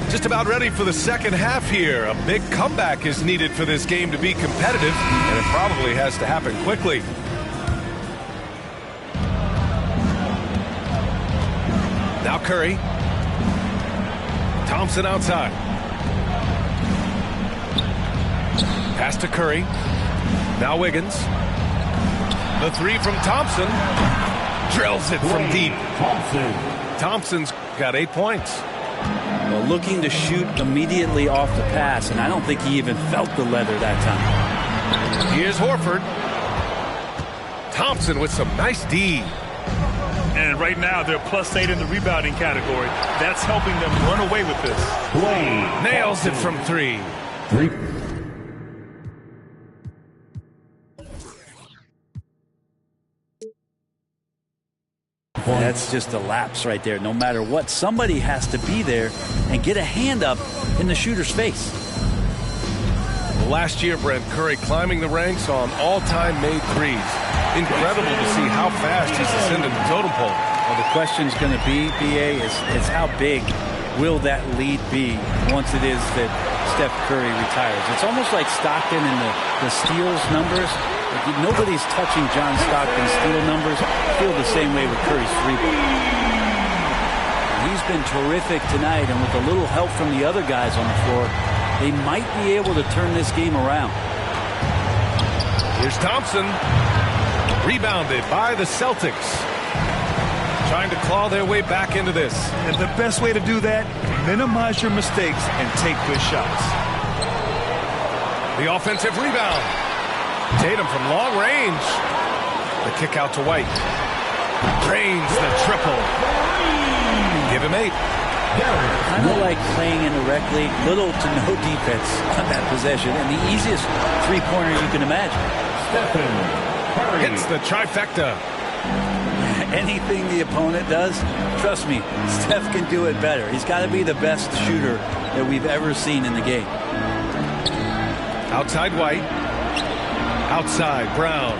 Just about ready for the second half here. A big comeback is needed for this game to be competitive, and it probably has to happen quickly. Now Curry. Thompson outside. Pass to Curry. Now Wiggins. The 3 from Thompson. Drills it from deep. Thompson's got 8 points. Well, looking to shoot immediately off the pass, and I don't think he even felt the leather that time. Here's Horford. Thompson with some nice D. And right now, they're +8 in the rebounding category. That's helping them run away with this. Nails it from 3. That's just a lapse right there. No matter what, somebody has to be there and get a hand up in the shooter's face. Last year, Brent, Curry climbing the ranks on all-time made threes. Incredible to see how fast he's ascended the totem pole. Well, the question's going to be, BA, is how big will that lead be once it is that Steph Curry retires? It's almost like Stockton and the steals numbers. Like, nobody's touching John Stockton's steal numbers. I feel the same way with Curry's three-ball. He's been terrific tonight, and with a little help from the other guys on the floor, they might be able to turn this game around. Here's Thompson. Rebounded by the Celtics. Trying to claw their way back into this. And the best way to do that, minimize your mistakes and take good shots. The offensive rebound. Tatum from long range. The kick out to White. Drains the triple. Give him 8. Kind of like playing in the rec league, little to no defense on that possession, and the easiest three-pointer you can imagine. Hits the trifecta. Anything the opponent does, trust me, Steph can do it better. He's got to be the best shooter that we've ever seen in the game. Outside White. Outside Brown.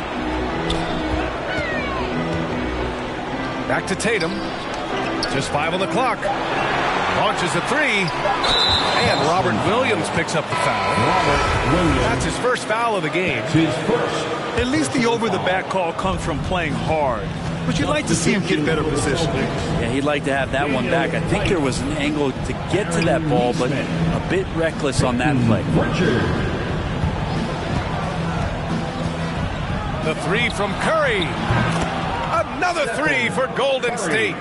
Back to Tatum. Just 5 on the clock. Launches a 3. And Robert Williams picks up the foul. That's his first foul of the game. At least the over-the-back call comes from playing hard. But you'd like to see him get better position. Yeah, he'd like to have that one back. I think there was an angle to get to that ball, but a bit reckless on that play. The 3 from Curry. Another 3 for Golden State.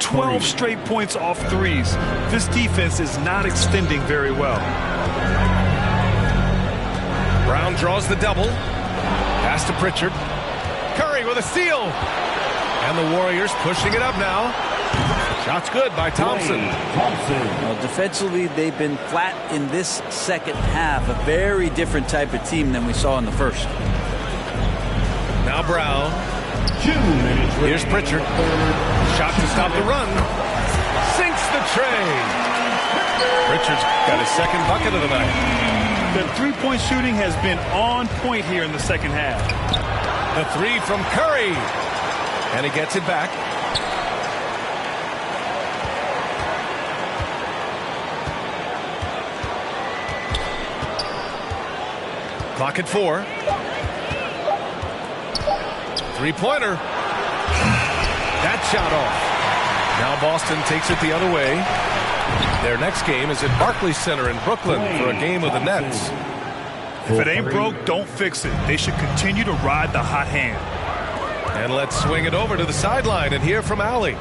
12 straight points off threes. This defense is not extending very well. Brown draws the double. Pass to Pritchard. Curry with a steal. And the Warriors pushing it up now. Shot's good by Thompson. Well, defensively, they've been flat in this second half. A very different type of team than we saw in the first. Now Brown. Here's Pritchard. Shot to stop the run. Sinks the tray. Pritchard's got his second bucket of the night. The three-point shooting has been on point here in the second half. The 3 from Curry. And he gets it back. Clock at 4. Three-pointer. That shot off. Now Boston takes it the other way. Their next game is at Barclays Center in Brooklyn for a game of the Nets. If it ain't broke, don't fix it. They should continue to ride the hot hand. And let's swing it over to the sideline and hear from Allie.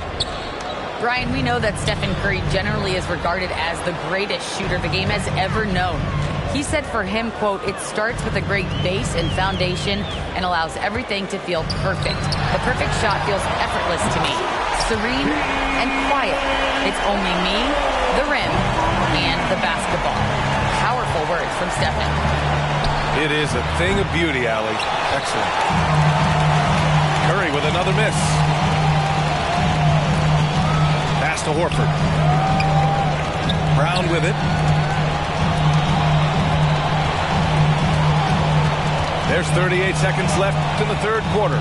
Brian, we know that Stephen Curry generally is regarded as the greatest shooter the game has ever known. He said for him, quote, "It starts with a great base and foundation and allows everything to feel perfect. The perfect shot feels effortless to me, serene and quiet. It's only me, the rim, and the basketball." Powerful words from Stephen. It is a thing of beauty, Allie. Excellent. Curry with another miss. Pass to Horford. Brown with it. There's 38 seconds left in the third quarter.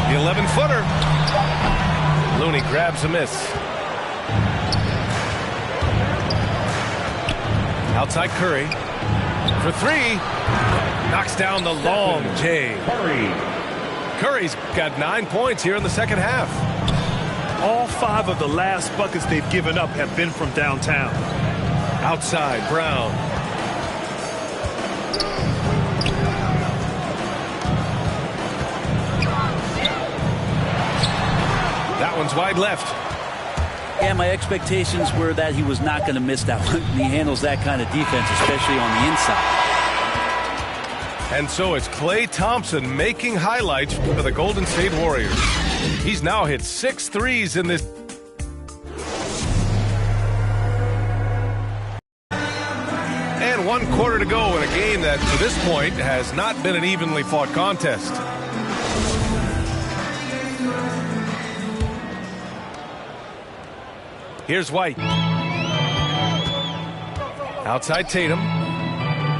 The 11-footer. Looney grabs a miss. Outside Curry. For 3. Knocks down the long J. Curry's got 9 points here in the second half. All 5 of the last buckets they've given up have been from downtown. Outside Brown. That one's wide left. Yeah, my expectations were that he was not going to miss that one. He handles that kind of defense, especially on the inside. And so it's Klay Thompson making highlights for the Golden State Warriors. He's now hit 6 threes in this. And 1 quarter to go in a game that, to this point, has not been an evenly fought contest. Here's White. Outside Tatum.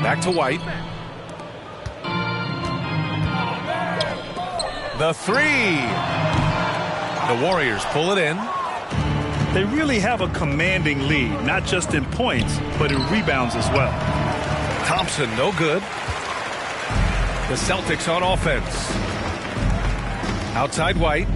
Back to White. The three. The Warriors pull it in. They really have a commanding lead, not just in points, but in rebounds as well. Thompson, no good. The Celtics on offense. Outside White.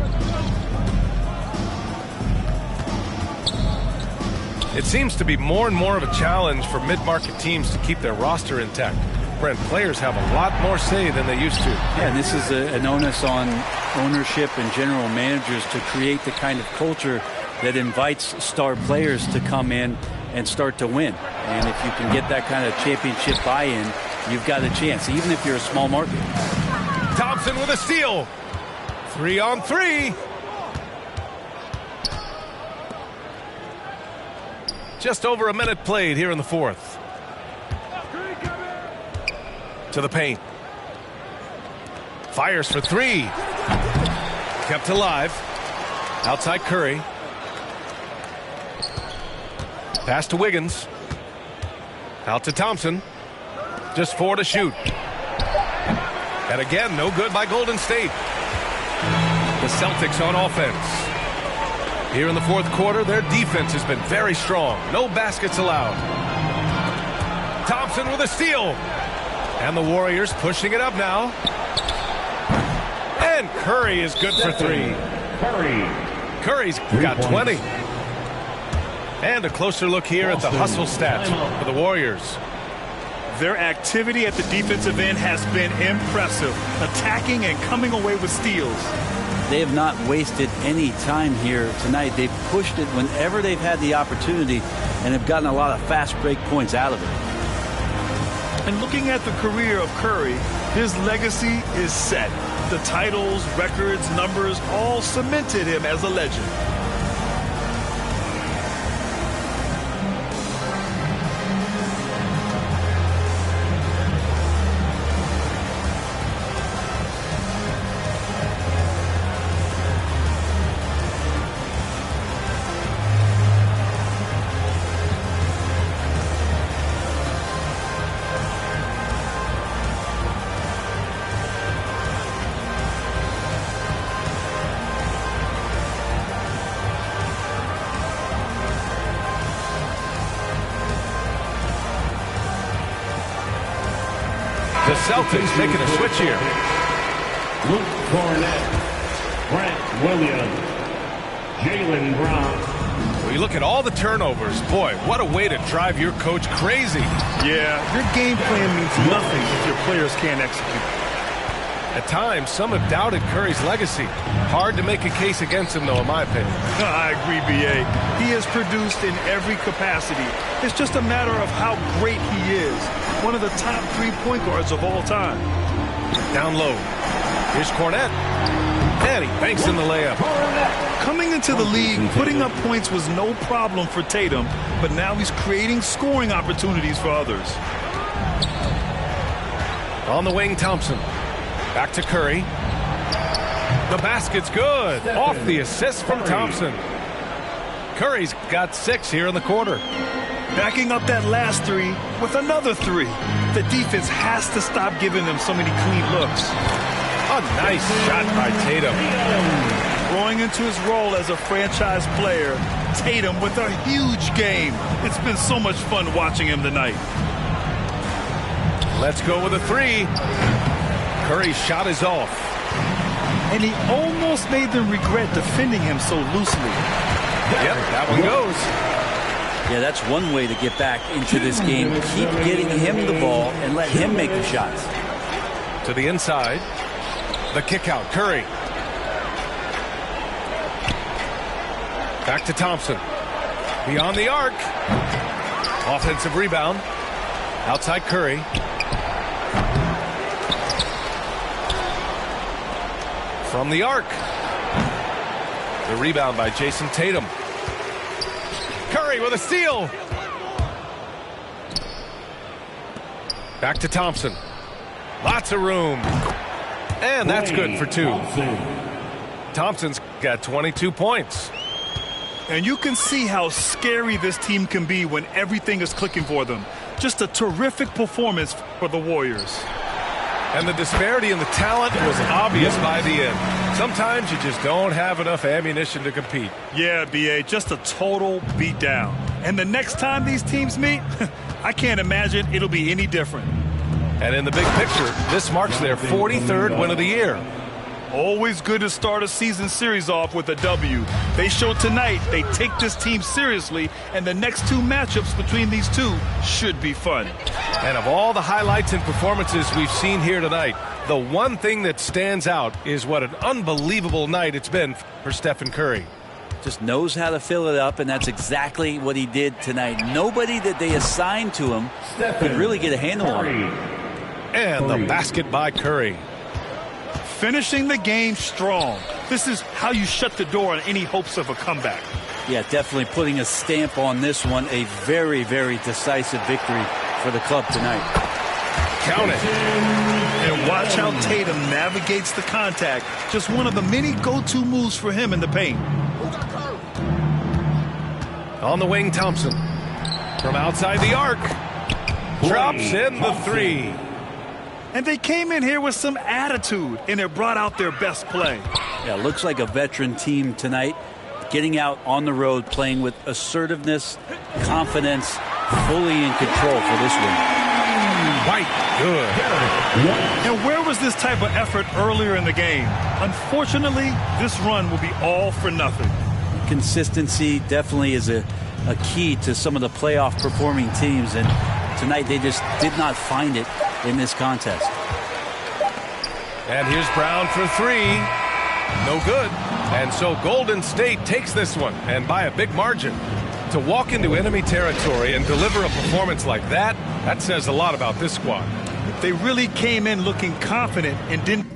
It seems to be more and more of a challenge for mid-market teams to keep their roster intact. Brent, players have a lot more say than they used to. Yeah, and this is an onus on ownership and general managers to create the kind of culture that invites star players to come in and start to win. And if you can get that kind of championship buy-in, you've got a chance, even if you're a small market. Thompson with a steal. 3 on 3. Just over a minute played here in the fourth. To the paint. Fires for 3. Kept alive. Outside Curry. Pass to Wiggins. Out to Thompson. Just 4 to shoot. And again, no good by Golden State. The Celtics on offense. Here in the fourth quarter, their defense has been very strong. No baskets allowed. Thompson with a steal. And the Warriors pushing it up now. And Curry is good for 3. Curry's got 20. And a closer look here at the hustle stats for the Warriors. Their activity at the defensive end has been impressive, attacking and coming away with steals. They have not wasted any time here tonight. They've pushed it whenever they've had the opportunity and have gotten a lot of fast break points out of it. And looking at the career of Curry, his legacy is set. The titles, records, numbers all cemented him as a legend. The Celtics making a switch here. Luke Cornett, Grant Williams, Jaylen Brown. When you look at all the turnovers, boy, what a way to drive your coach crazy. Yeah, your game plan means nothing if your players can't execute. At times, some have doubted Curry's legacy. Hard to make a case against him, though, in my opinion. I agree, B.A. He has produced in every capacity. It's just a matter of how great he is. One of the top 3 point guards of all time. Down low. Here's Cornett. And he banks in the layup. Coming into the league, putting up points was no problem for Tatum, but now he's creating scoring opportunities for others. On the wing, Thompson. Back to Curry. The basket's good. Off the assist from Thompson. Curry's got 6 here in the quarter. Backing up that last 3 with another 3. The defense has to stop giving them so many clean looks. A nice shot by Tatum. Growing into his role as a franchise player, Tatum with a huge game. It's been so much fun watching him tonight. Let's go with a 3. Curry's shot is off. And he almost made them regret defending him so loosely. Yep, that one goes. Yeah, that's one way to get back into this game. Keep getting him the ball and let him make the shots. To the inside. The kick out. Curry. Back to Thompson. Beyond the arc. Offensive rebound. Outside Curry. From the arc. The rebound by Jason Tatum. Curry with a steal. Back to Thompson. Lots of room. And that's good for 2. Thompson's got 22 points. And you can see how scary this team can be when everything is clicking for them. Just a terrific performance for the Warriors. And the disparity in the talent was obvious by the end. Sometimes you just don't have enough ammunition to compete. Yeah, B.A., just a total beatdown. And the next time these teams meet, I can't imagine it'll be any different. And in the big picture, this marks their 43rd win of the year. Always good to start a season series off with a W. They showed tonight they take this team seriously, and the next two matchups between these two should be fun. And of all the highlights and performances we've seen here tonight, the one thing that stands out is what an unbelievable night it's been for Stephen Curry. Just knows how to fill it up, and that's exactly what he did tonight. Nobody that they assigned to him could really get a handle on him. And the basket by Curry. Finishing the game strong. This is how you shut the door on any hopes of a comeback. Yeah, definitely putting a stamp on this one. A very, very decisive victory for the club tonight. Count it. And watch how Tatum navigates the contact. Just one of the many go-to moves for him in the paint. On the wing, Thompson. From outside the arc. Drops in the three. And they came in here with some attitude, and it brought out their best play. Yeah, looks like a veteran team tonight, getting out on the road, playing with assertiveness, confidence, fully in control for this win. White, good. And where was this type of effort earlier in the game? Unfortunately, this run will be all for nothing. Consistency definitely is a key to some of the playoff performing teams, and tonight they just did not find it in this contest. And here's Brown for three. No good. And so Golden State takes this one, and by a big margin. To walk into enemy territory and deliver a performance like that, that says a lot about this squad. They really came in looking confident and didn't.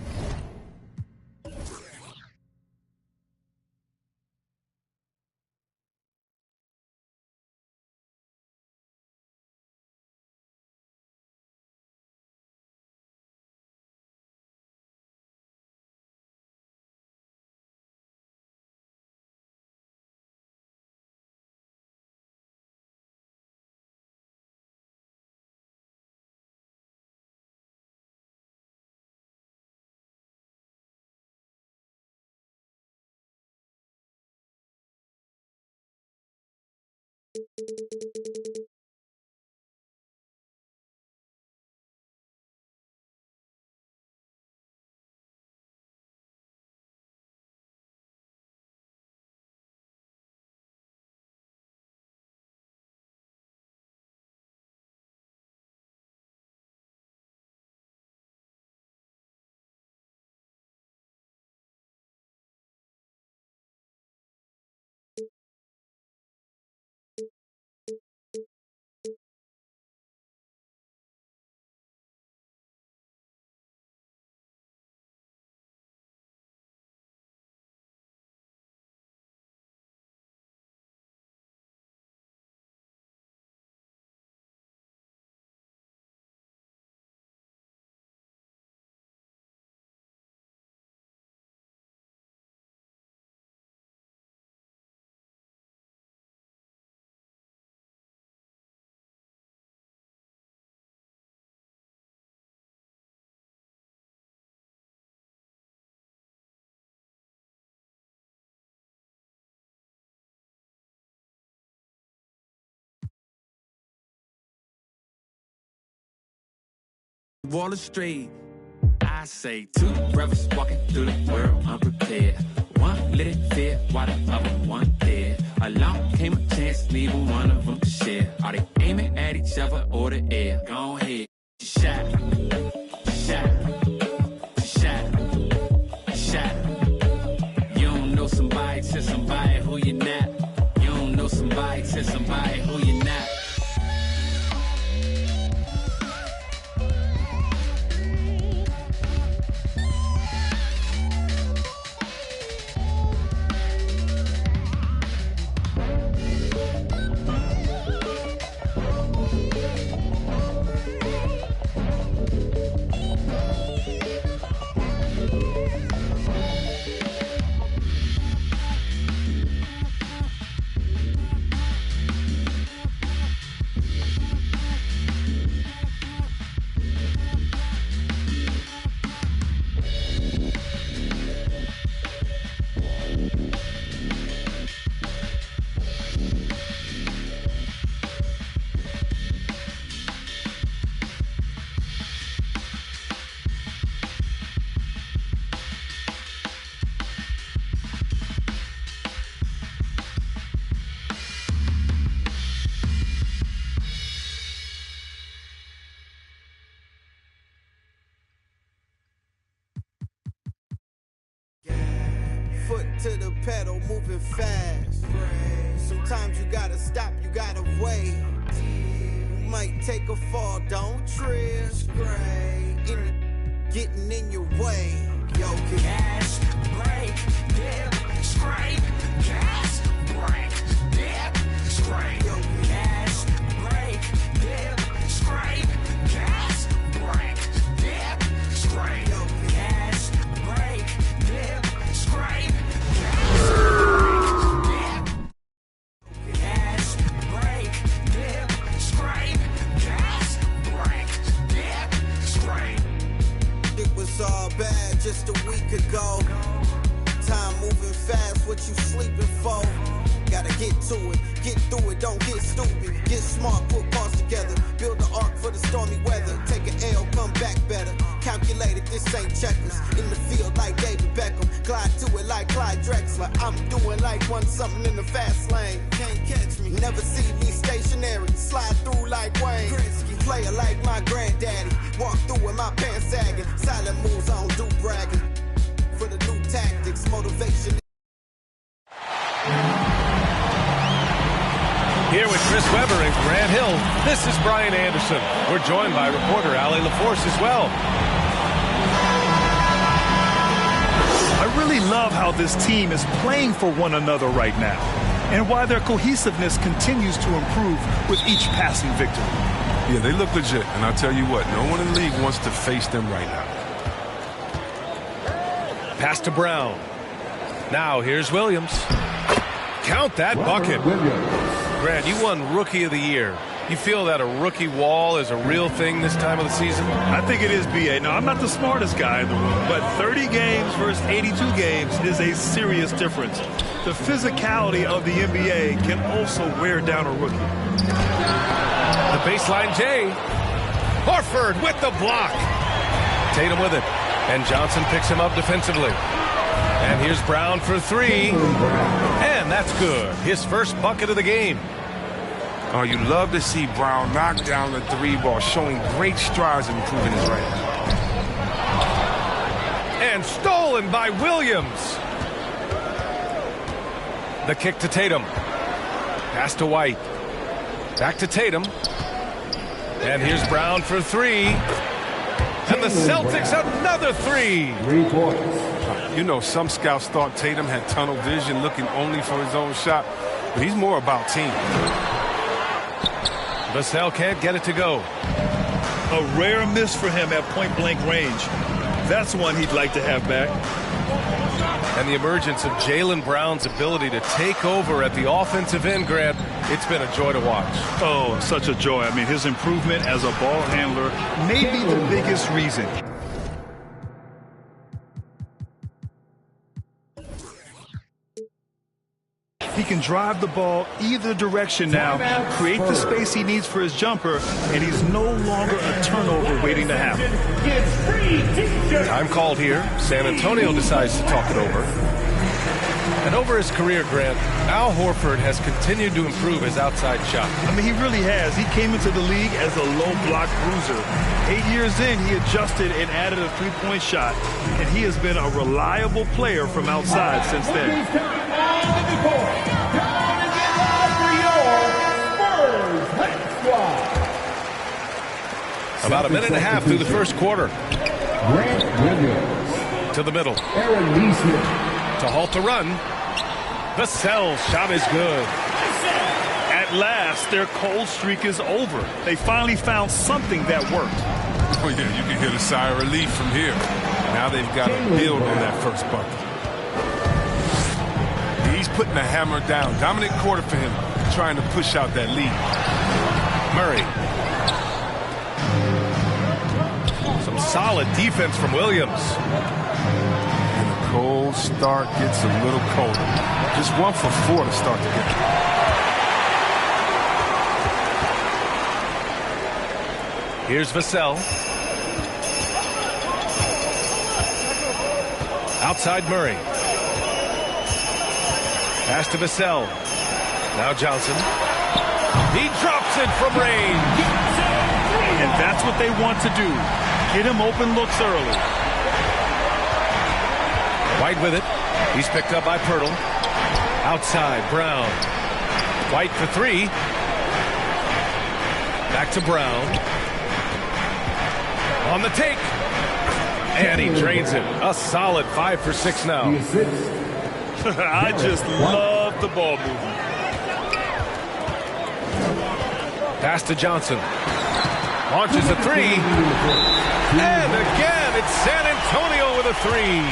Wall Street, I say two brothers walking through the world unprepared. One lit it fear while the other one dead. Along came a chance, neither one of them could share. Are they aiming at each other or the air? Go ahead, shot, shot, shot, shot. You don't know somebody to somebody who you're not. You don't know somebody to somebody who you're not. pedal, moving fast. Sometimes you gotta stop, you gotta wait. You might take a fall, don't trip. Getting in your way. Yo, gas, brake, dip, scrape. Gas, brake, dip, scrape. Yo, gas, brake, dip, scrape. Gas, brake, dip, scrape. Yo, gas, brake, dip, scrape. Gas, brake, dip, scrape. Gas, brake, dip, scrape. It was all bad just a week ago. Time moving fast, what you sleeping for? Gotta get to it, get through it, don't get stupid. Get smart, put balls together. Build the ark for the stormy weather. Take an L, come back better. Calculated, this ain't checkers. In the field like David Beckham. Glide to it like Clyde Drexler. I'm doing like one something in the fast lane. Can't catch me, never see me stationary. Slide through like Wayne Gretzky. Player like my granddaddy. Walk through with my pants sagging. Silent moves, I don't do bragging. For the new tactics, motivation. Here with Chris Webber and Grant Hill, this is Brian Anderson. We're joined by reporter Allie LaForce as well. I really love how this team is playing for one another right now, and why their cohesiveness continues to improve with each passing victory. Yeah, they look legit, and I'll tell you what, no one in the league wants to face them right now. Pass to Brown. Now here's Williams. Count that bucket. Grant, you won Rookie of the Year. You feel that a rookie wall is a real thing this time of the season? I think it is, B.A. Now, I'm not the smartest guy in the room, but 30 games versus 82 games is a serious difference. The physicality of the NBA can also wear down a rookie. The baseline J. Horford with the block. Tatum with it. And Johnson picks him up defensively. And here's Brown for three. And that's good. His first bucket of the game. Oh, you love to see Brown knock down the three ball, showing great strides in improving his range. And stolen by Williams. The kick to Tatum. Pass to White. Back to Tatum. And here's Brown for three. And the Celtics another three. You know, some scouts thought Tatum had tunnel vision, looking only for his own shot, but he's more about team. Vassell can't get it to go. A rare miss for him at point-blank range. That's one he'd like to have back. And the emergence of Jaylen Brown's ability to take over at the offensive end, Grant, it's been a joy to watch. Oh, such a joy. I mean, his improvement as a ball handler may be the biggest reason. He can drive the ball either direction now, create the space he needs for his jumper, and he's no longer a turnover waiting to happen. Time called here. San Antonio decides to talk it over. And over his career, Grant, Al Horford has continued to improve his outside shot. I mean, he really has. He came into the league as a low block bruiser. 8 years in, he adjusted and added a three-point shot, and he has been a reliable player from outside since then. About a minute and a half through the first quarter. To the middle. To halt the run. Vassell's shot is good. At last, their cold streak is over. They finally found something that worked. Oh, yeah, you can hear the sigh of relief from here. Now they've got to build on that first bucket. He's putting the hammer down. Dominant quarter for him, trying to push out that lead. Murray. Some solid defense from Williams. And a cold start gets a little colder. Just 1 for 4 to start the game. Here's Vassell. Outside Murray. Pass to Vassell. Now Johnson. He drops it from range. And that's what they want to do. Get him open looks early. White with it. He's picked up by Pirtle. Outside, Brown. White for three. Back to Brown. On the take. And he drains it. A solid 5 for 6 now. I just love the ball movement. Pass to Johnson. Launches a three. And again, it's San Antonio with a three.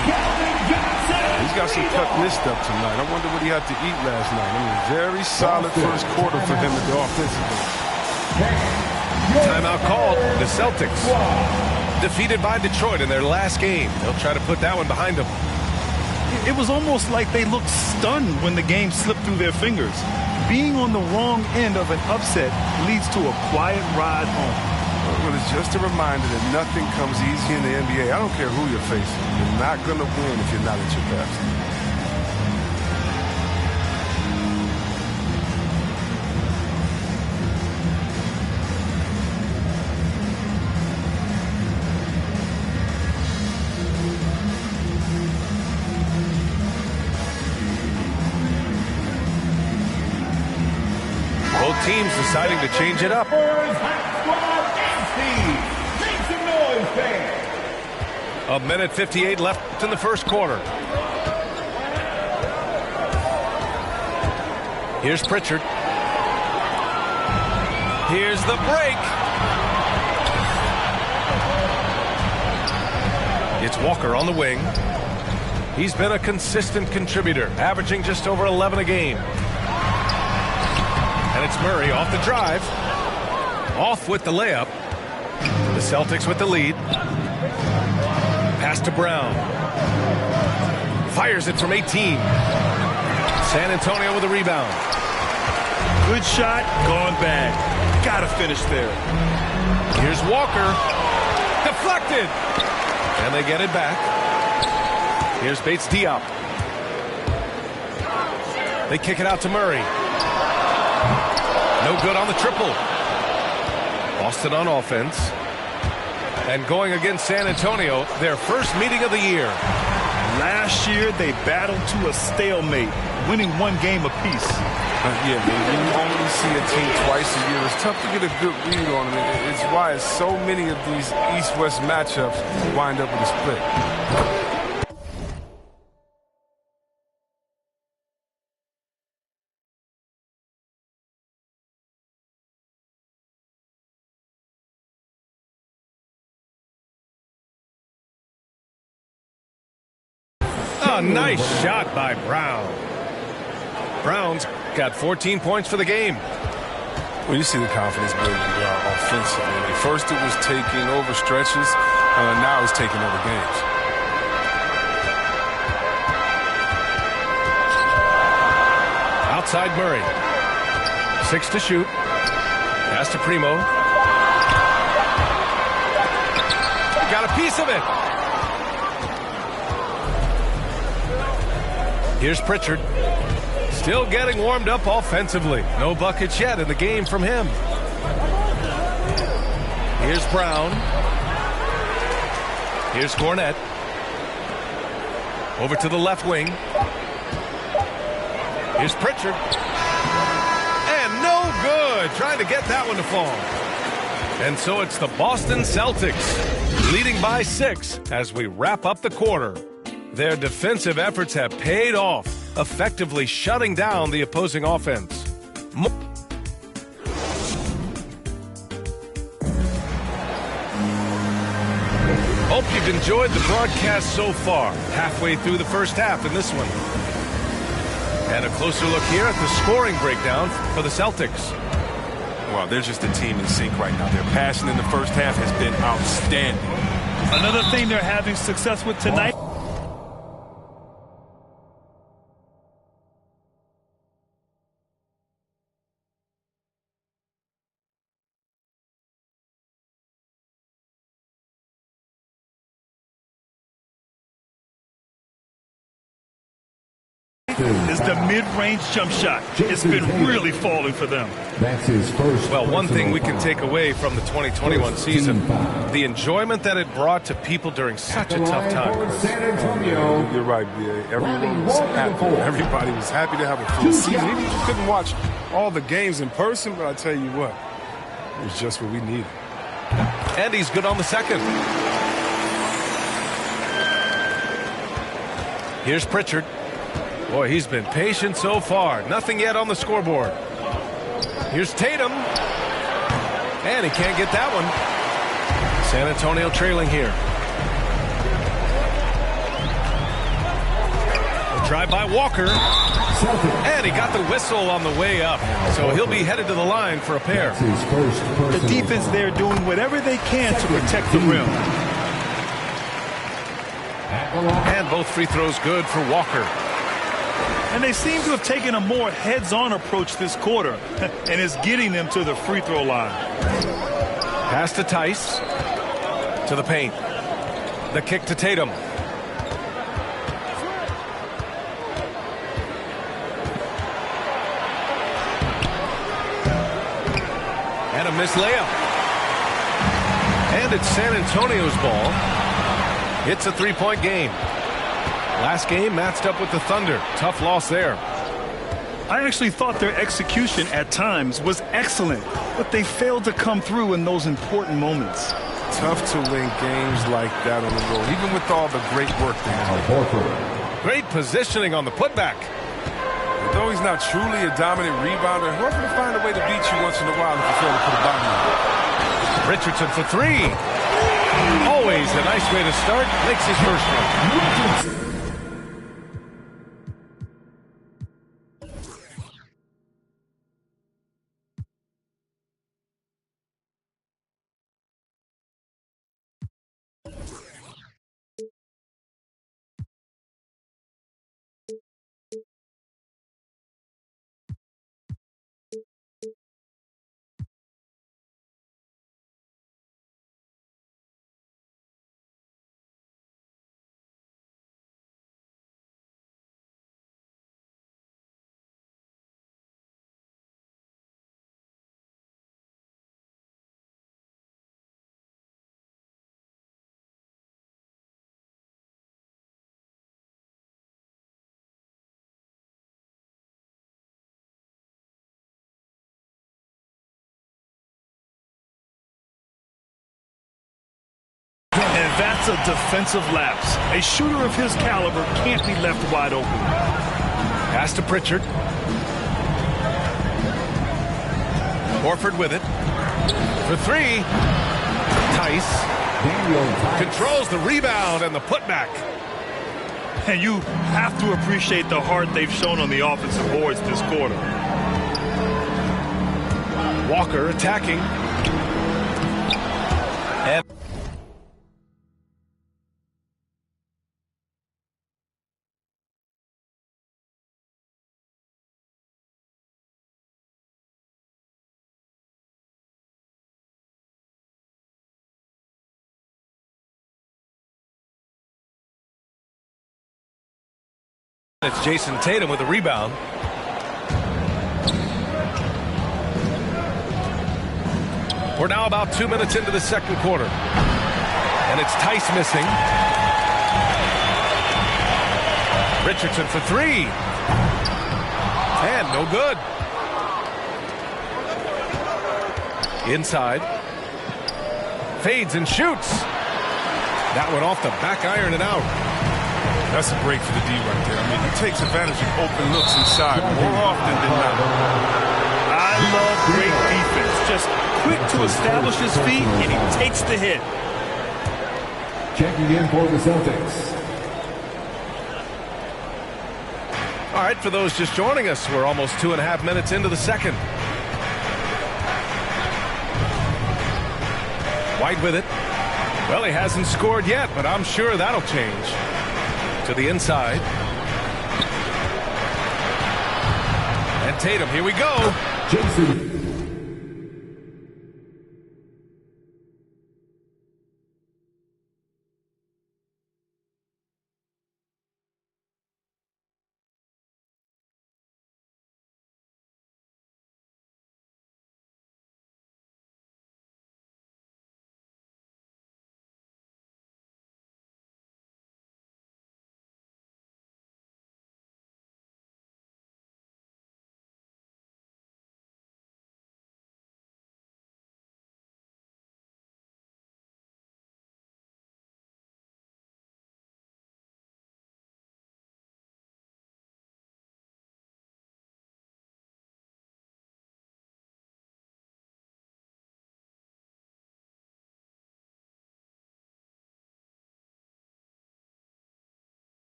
He's got some cut missed up tonight. I wonder what he had to eat last night. I mean, very solid first quarter for him at the offensive end. Timeout called. The Celtics defeated by Detroit in their last game. They'll try to put that one behind them. It was almost like they looked stunned when the game slipped through their fingers. Being on the wrong end of an upset leads to a quiet ride home. Well, it's just a reminder that nothing comes easy in the NBA. I don't care who you're facing. You're not going to win if you're not at your best. Both teams deciding to change it up. A minute 58 left in the first quarter. Here's Pritchard. Here's the break. It's Walker on the wing. He's been a consistent contributor, averaging just over 11 a game. And it's Murray off the drive. Off with the layup. The Celtics with the lead. Pass to Brown. Fires it from 18. San Antonio with a rebound. Good shot, gone bad. Gotta finish there. Here's Walker. Deflected. And they get it back. Here's Bates Diop. They kick it out to Murray. No good on the triple. Boston on offense. And going against San Antonio, their first meeting of the year. Last year, they battled to a stalemate, winning one game apiece. Yeah, man, when you only see a team twice a year, it's tough to get a good read on them. It's why so many of these East-West matchups wind up with a split. A nice shot by Brown. Brown's got 14 points for the game. Well, you see the confidence building offensively. I mean, first it was taking over stretches. Now it's taking over games. Outside Murray. 6 to shoot. Pass to Primo. Got a piece of it. Here's Pritchard. Still getting warmed up offensively. No buckets yet in the game from him. Here's Brown. Here's Cornette. Over to the left wing. Here's Pritchard. And no good. Trying to get that one to fall. And so it's the Boston Celtics leading by 6 as we wrap up the quarter. Their defensive efforts have paid off, effectively shutting down the opposing offense. Hope you've enjoyed the broadcast so far, halfway through the first half in this one. And a closer look here at the scoring breakdown for the Celtics. Well, they're just a team in sync right now. Their passing in the first half has been outstanding. Another thing they're having success with tonight. is the mid-range jump shot. It's been really falling for them. That's his first. Well, one thing we can take away from the 2021 season, the enjoyment that it brought to people during such a tough time. San Antonio. You're right, B.A. Everyone was happy. Everybody was happy to have a full season. Even if you couldn't watch all the games in person, but I tell you what, it was just what we needed. And he's good on the second. Here's Pritchard. Boy, he's been patient so far. Nothing yet on the scoreboard. Here's Tatum. And he can't get that one. San Antonio trailing here. A drive by Walker. And he got the whistle on the way up. So he'll be headed to the line for a pair. The defense there doing whatever they can to protect the rim. And both free throws good for Walker. And they seem to have taken a more heads-on approach this quarter. And it's getting them to the free throw line. Pass to Tice. To the paint. The kick to Tatum. And a missed layup. And it's San Antonio's ball. It's a three-point game. Last game matched up with the Thunder. Tough loss there. I actually thought their execution at times was excellent, but they failed to come through in those important moments. Tough to win games like that on the road, even with all the great work they have. Great positioning on the putback. Though he's not truly a dominant rebounder, Horford will find a way to beat you once in a while if you fail to put a body on it. Richardson for three. Always a nice way to start. Makes his first one. And that's a defensive lapse. A shooter of his caliber can't be left wide open. Pass to Pritchard. Horford with it. For three. Tice. Controls the rebound and the putback. And you have to appreciate the heart they've shown on the offensive boards this quarter. Walker attacking. And it's Jason Tatum with the rebound. We're now about 2 minutes into the second quarter. And it's Tice missing. Richardson for three. And no good. Inside. Fades and shoots. That one off the back iron and out. That's a break for the D right there. I mean, he takes advantage of open looks inside more often than not. I love great defense. Just quick to establish his feet, and he takes the hit. Checking in for the Celtics. All right, for those just joining us, we're almost 2.5 minutes into the second. White with it. Well, he hasn't scored yet, but I'm sure that'll change. To the inside. And Tatum, here we go. Jason.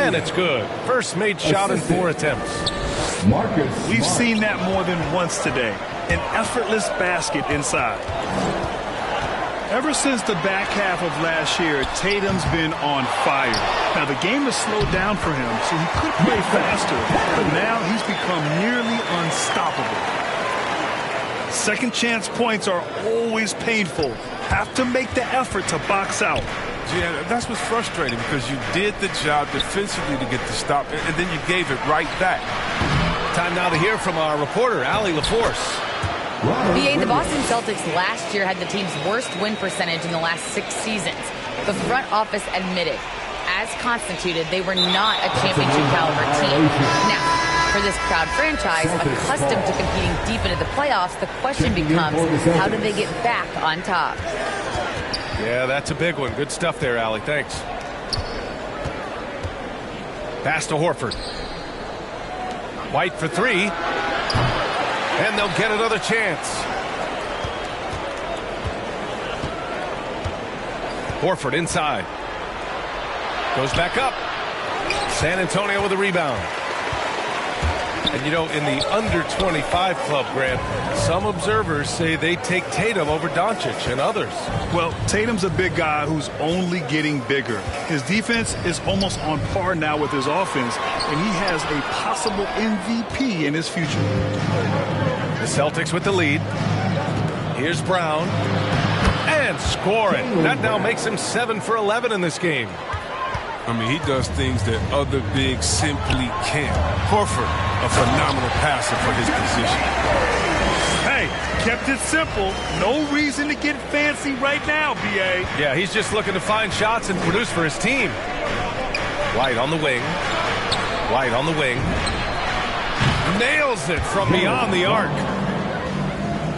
And it's good. First made shot in 4 attempts. We've seen that more than once today. An effortless basket inside. Ever since the back half of last year, Tatum's been on fire. Now, the game has slowed down for him, so he could play faster, but now he's become nearly unstoppable. Second chance points are always painful. Have to make the effort to box out. Yeah, that's what's frustrating because you did the job defensively to get the stop, and then you gave it right back. Time now to hear from our reporter, Allie LaForce. VA, the Boston Celtics last year had the team's worst win percentage in the last 6 seasons. The front office admitted, as constituted, they were not a championship caliber team. Now, for this proud franchise, accustomed to competing deep into the playoffs, the question becomes, how do they get back on top? Yeah, that's a big one. Good stuff there, Allie. Thanks. Pass to Horford. White for 3. And they'll get another chance. Horford inside. Goes back up. San Antonio with a rebound. And, you know, in the under 25 club, Grant, some observers say they take Tatum over Doncic and others. Well, Tatum's a big guy who's only getting bigger. His defense is almost on par now with his offense, and he has a possible MVP in his future. The Celtics with the lead. Here's Brown. And scoring. That now makes him 7 for 11 in this game. I mean, he does things that other bigs simply can't. Horford, a phenomenal passer for his position. Hey, kept it simple. No reason to get fancy right now, B.A. Yeah, he's just looking to find shots and produce for his team. White on the wing. White on the wing. Nails it from beyond the arc.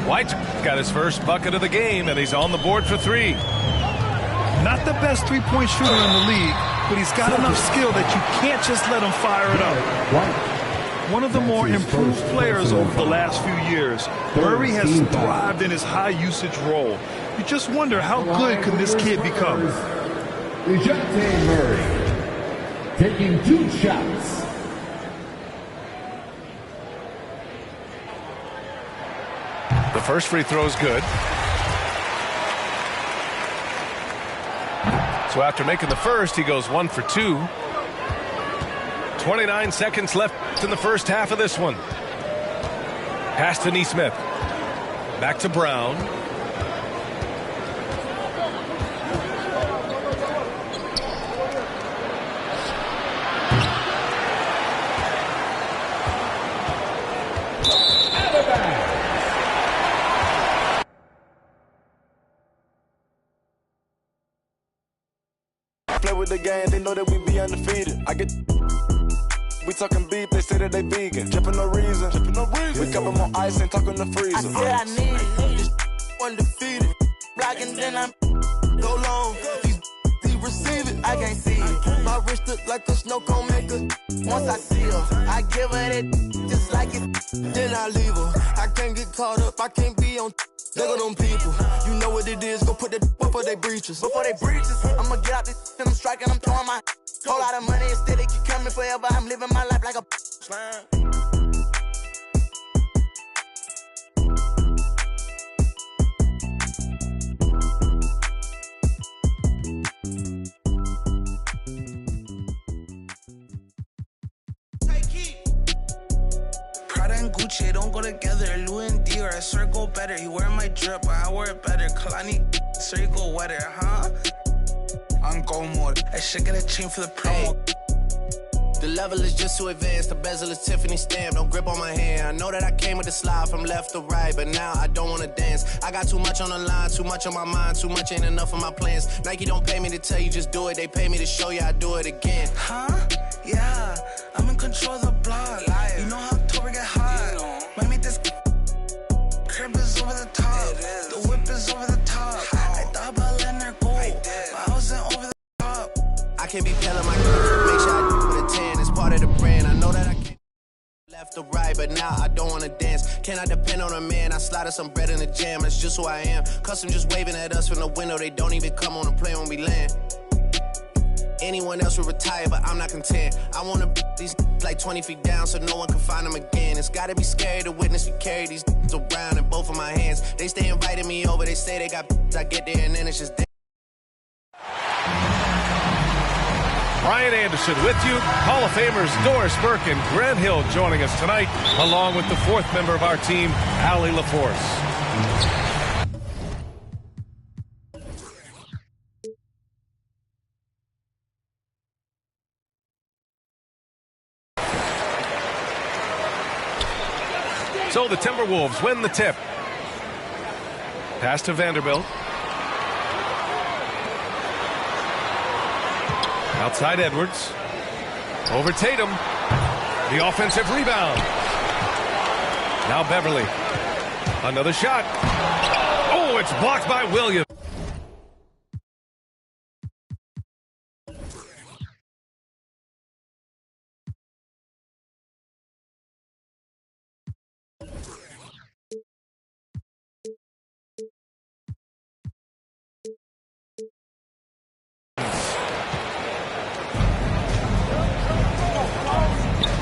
White's got his first bucket of the game, and he's on the board for 3. Not the best three-point shooter in the league, but he's got enough skill that you can't just let him fire it up. One of the more improved players over the last few years, Murray has thrived in his high-usage role. You just wonder how good could this kid become. DeJounte Murray taking 2 shots. The first free throw is good. So after making the first, he goes 1 for 2. 29 seconds left in the first half of this one. Pass to Nesmith. Back to Brown. Play with the game, they know that we be undefeated. I get we talking beef, they say that they vegan. Tripping no reason. We cup them on ice and talking the freezer. I said I need it. This undefeated. Blocking then I go long. These receive it. I can't see it. My wrist look like a snow cone maker. Once I see her, I give her that just like it. Then I leave her. I can't get caught up. I can't be on. Look at them people. You know what it is. Go put that before they breaches. I'ma get out this and I'm striking. I'm throwing my whole lot of money. Instead it keep coming forever. I'm living my life like a slime. Prada and Gucci don't go together. Louis and Dior, I swear go better. You wear my drip, but I wear it better. Kalani, sure you go wetter, huh? On go mode. I should get a chain for the promo. The level is just too advanced. The bezel is Tiffany stamp. Don't grip on my hand. I know that I came with the slide from left to right, but now I don't wanna dance. I got too much on the line, too much on my mind, too much ain't enough of my plans. Nike don't pay me to tell you just do it. They pay me to show you I do it again. Huh? Yeah, I'm in control of the block. You know how October get hot. Might make this crib is over the top. The whip is over the top. I thought about letting her go, but I wasn't over the top. I can't be peeling my make sure I do with a 10. It's part of the brand. I know that I can't left or right, but now I don't wanna dance. Can I depend on a man? I slide some bread in the jam. That's just who I am. Custom just waving at us from the window. They don't even come on the plane when we land. Anyone else would retire, but I'm not content. I wanna these like 20 feet down so no one can find them again. It's gotta be scary to witness me carry these around in both of my hands. They stay inviting me over, they say they got I get there and then it's just Brian Anderson with you. Hall of Famers Doris Burke and Grant Hill joining us tonight, along with the fourth member of our team, Allie LaForce. So the Timberwolves win the tip. Pass to Vanderbilt. Outside Edwards. Over Tatum. The offensive rebound. Now Beverly. Another shot. Oh, it's blocked by Williams.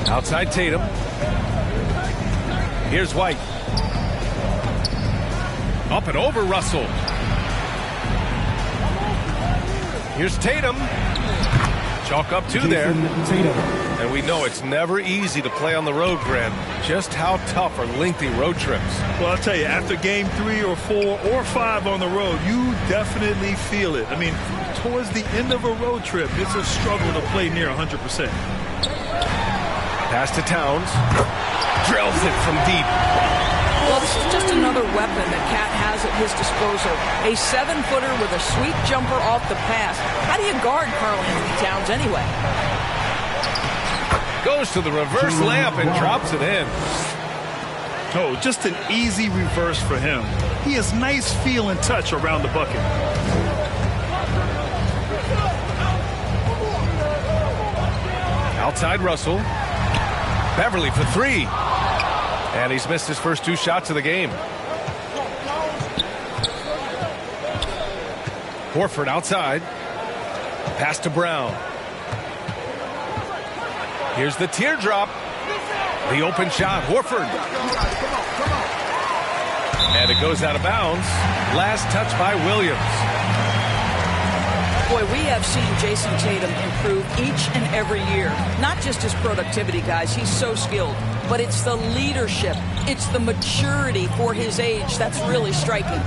Outside Tatum. Here's White. Up and over Russell. Here's Tatum. Chalk up two there. And we know it's never easy to play on the road, Grant. Just how tough are lengthy road trips? Well, I'll tell you, after game 3 or 4 or 5 on the road, you definitely feel it. I mean, towards the end of a road trip, it's a struggle to play near 100%. Pass to Towns. Drills it from deep. Well, this is just another weapon that Cat has at his disposal. A 7-footer with a sweet jumper off the pass. How do you guard Karl-Anthony Towns anyway? Goes to the reverse layup and drops it in. Oh, just an easy reverse for him. He has nice feel and touch around the bucket. Outside Russell. Beverly for 3. And he's missed his first 2 shots of the game. Horford outside. Pass to Brown. Here's the teardrop. The open shot. Horford. And it goes out of bounds. Last touch by Williams. Boy, we have seen Jason Tatum improve each and every year. Not just his productivity, guys. He's so skilled. But it's the leadership. It's the maturity for his age that's really striking.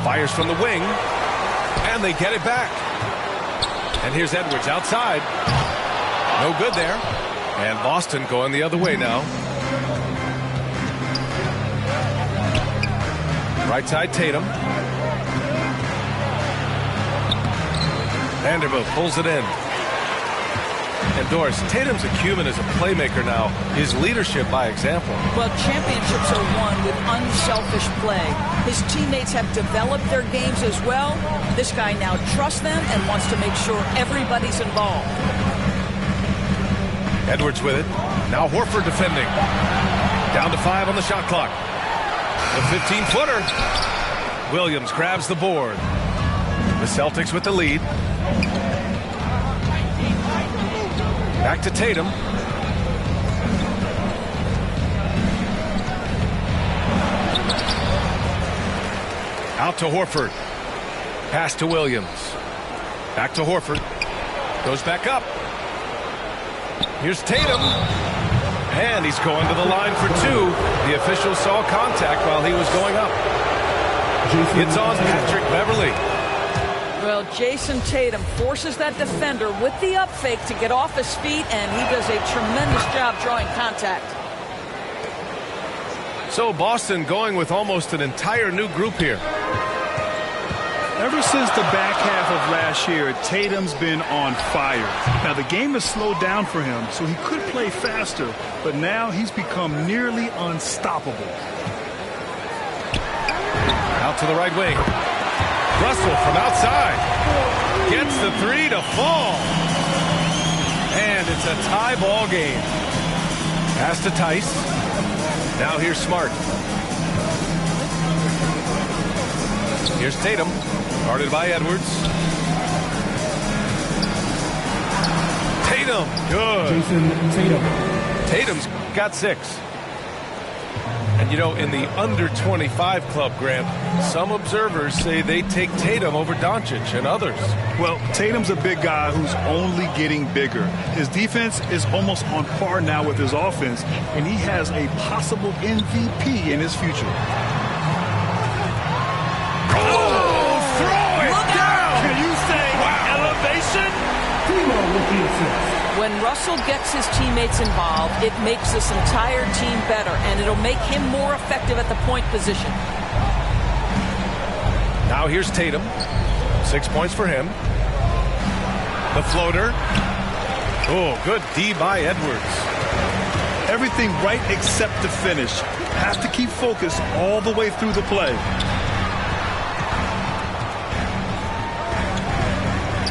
Fires from the wing. And they get it back. And here's Edwards outside. No good there. And Boston going the other way now. Right side Tatum. Vanderbilt pulls it in. And Doris, Tatum's acumen as a playmaker now. His leadership by example. Well, championships are won with unselfish play. His teammates have developed their games as well. This guy now trusts them and wants to make sure everybody's involved. Edwards with it. Now Horford defending. Down to 5 on the shot clock. The 15-footer. Williams grabs the board. The Celtics with the lead. Back to Tatum. Out to Horford. Pass to Williams. Back to Horford. Goes back up. Here's Tatum. And he's going to the line for 2. The official saw contact while he was going up. It's on Patrick Beverly. Well, Jason Tatum forces that defender with the up fake to get off his feet, and he does a tremendous job drawing contact. So Boston going with almost an entire new group here. Ever since the back half of last year, Tatum's been on fire. Now, the game has slowed down for him, so he could play faster, but now he's become nearly unstoppable. Out to the right wing. Russell from outside. Gets the 3 to fall. And it's a tie ball game. Pass to Tice. Now here's Smart. Here's Tatum. Guarded by Edwards. Tatum, good. Jason Tatum. Tatum's got 6. And you know, in the under 25 club, Grant, some observers say they take Tatum over Doncic and others. Well, Tatum's a big guy who's only getting bigger. His defense is almost on par now with his offense, and he has a possible MVP in his future. Oh, throw it down! Can you say elevation? When Russell gets his teammates involved, it makes this entire team better, and it'll make him more effective at the point position. Now here's Tatum. 6 points for him. The floater. Oh, good D by Edwards. Everything right except the finish. Have to keep focus all the way through the play.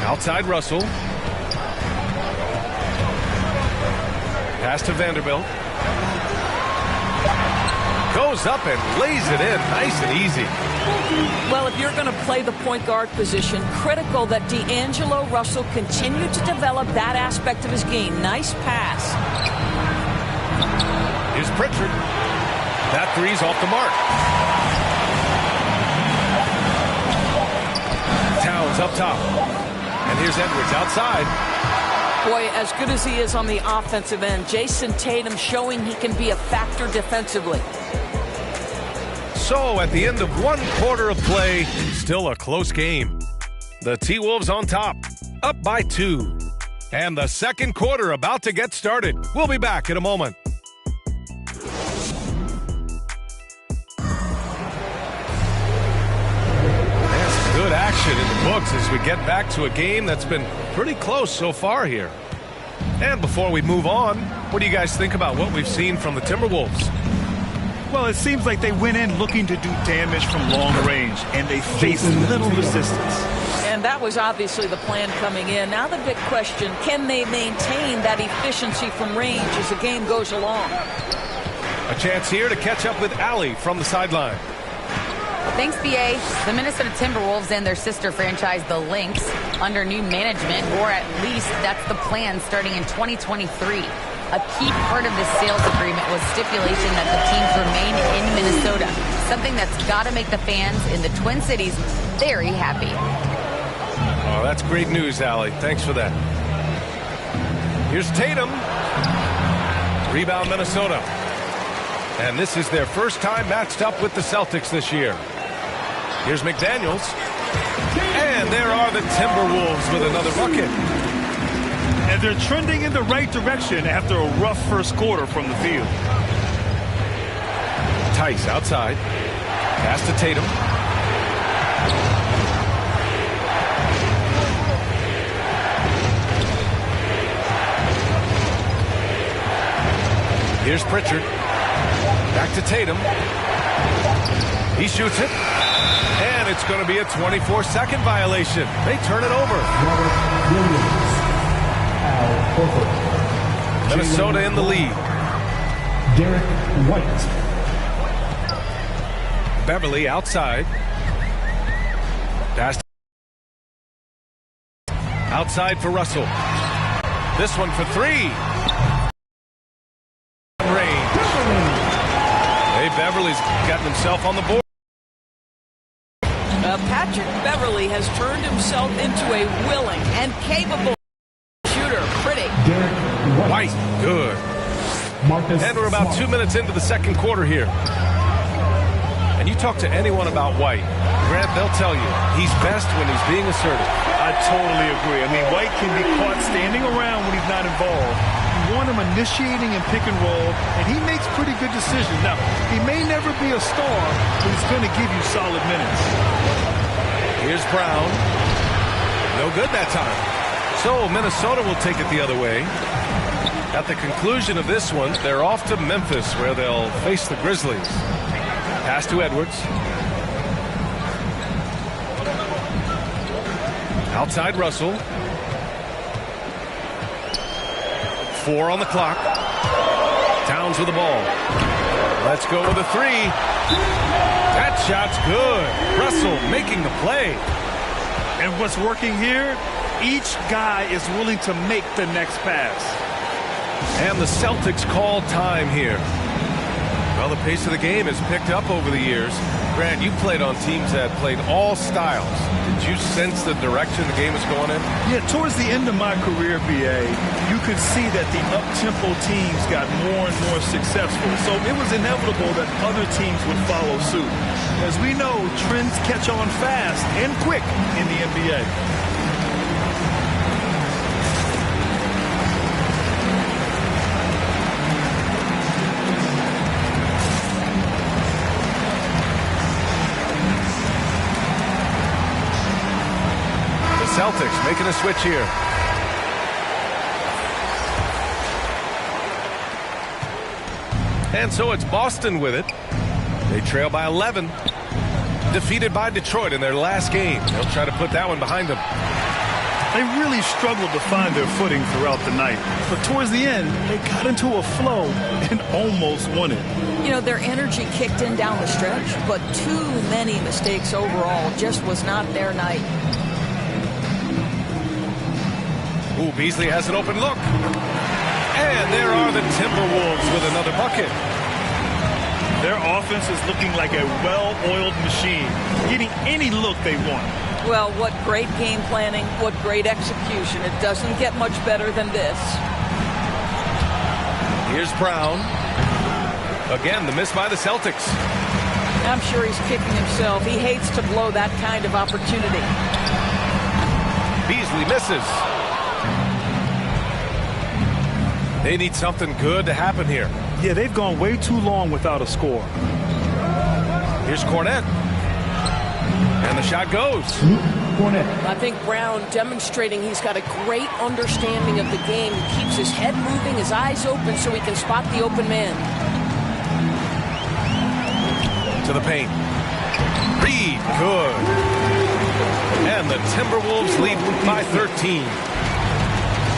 Outside Russell. Pass to Vanderbilt. Goes up and lays it in nice and easy. Well, if you're going to play the point guard position, critical that D'Angelo Russell continue to develop that aspect of his game. Nice pass. Here's Pritchard. That three's off the mark. Towns up top. And here's Edwards outside. Boy, as good as he is on the offensive end, Jason Tatum showing he can be a factor defensively. So at the end of 1 quarter of play, still a close game. The T-Wolves on top, up by 2. And the second quarter about to get started. We'll be back in a moment. That's good action in the books as we get back to a game that's been pretty close so far here. And before we move on, what do you guys think about what we've seen from the Timberwolves? Well, it seems like they went in looking to do damage from long range, and they faced little resistance. And that was obviously the plan coming in. Now the big question, can they maintain that efficiency from range as the game goes along? A chance here to catch up with Allie from the sideline. Thanks, BA. The Minnesota Timberwolves and their sister franchise, the Lynx, under new management, or at least that's the plan starting in 2023. A key part of this sales agreement was stipulation that the teams remain in Minnesota, something that's got to make the fans in the Twin Cities very happy. Oh, that's great news, Allie. Thanks for that. Here's Tatum. Rebound, Minnesota. And this is their first time matched up with the Celtics this year. Here's McDaniels. And there are the Timberwolves with another bucket. And they're trending in the right direction after a rough first quarter from the field. Tice outside. Pass to Tatum. Here's Pritchard. Back to Tatum. He shoots it. And it's going to be a 24-second violation. They turn it over. Minnesota in the lead. Derek White. Beverly outside. Pass outside for Russell. This one for 3. Range. Hey, Beverly's gotten himself on the board. Patrick Beverly has turned himself into a willing and capable shooter. Pretty. White, good. And we're about 2 minutes into the second quarter here. And you talk to anyone about White, Grant, they'll tell you he's best when he's being assertive. I totally agree. I mean, White can be caught standing around when he's not involved. You want him initiating and pick and roll, and he makes pretty good decisions. Now, he may never be a star, but he's going to give you solid minutes. Here's Brown. No good that time. So Minnesota will take it the other way. At the conclusion of this one, they're off to Memphis, where they'll face the Grizzlies. Pass to Edwards. Outside Russell. 4 on the clock. Towns with the ball. Let's go with a 3. That shot's good. Russell making the play. And what's working here Each guy is willing to make the next pass. And the Celtics call time here. Well, the pace of the game has picked up over the years. Grant, you played on teams that played all styles. Did you sense the direction the game was going in? Yeah, towards the end of my career, BA, you could see that the up-tempo teams got more and more successful. So it was inevitable that other teams would follow suit. As we know, trends catch on fast and quick in the NBA. Celtics making a switch here. And so it's Boston with it. They trail by 11. Defeated by Detroit in their last game. They'll try to put that one behind them. They really struggled to find their footing throughout the night. But towards the end, they got into a flow and almost won it. You know, their energy kicked in down the stretch, but too many mistakes overall. Just was not their night. Ooh, Beasley has an open look. And there are the Timberwolves with another bucket. Their offense is looking like a well-oiled machine, getting any look they want. Well, what great game planning, what great execution. It doesn't get much better than this. Here's Brown. Again, the miss by the Celtics. I'm sure he's kicking himself. He hates to blow that kind of opportunity. Beasley misses. They need something good to happen here. Yeah, they've gone way too long without a score. Here's Cornette. And the shot goes. I think Brown demonstrating he's got a great understanding of the game. He keeps his head moving, his eyes open so he can spot the open man. To the paint. Reed, good. And the Timberwolves lead by 13.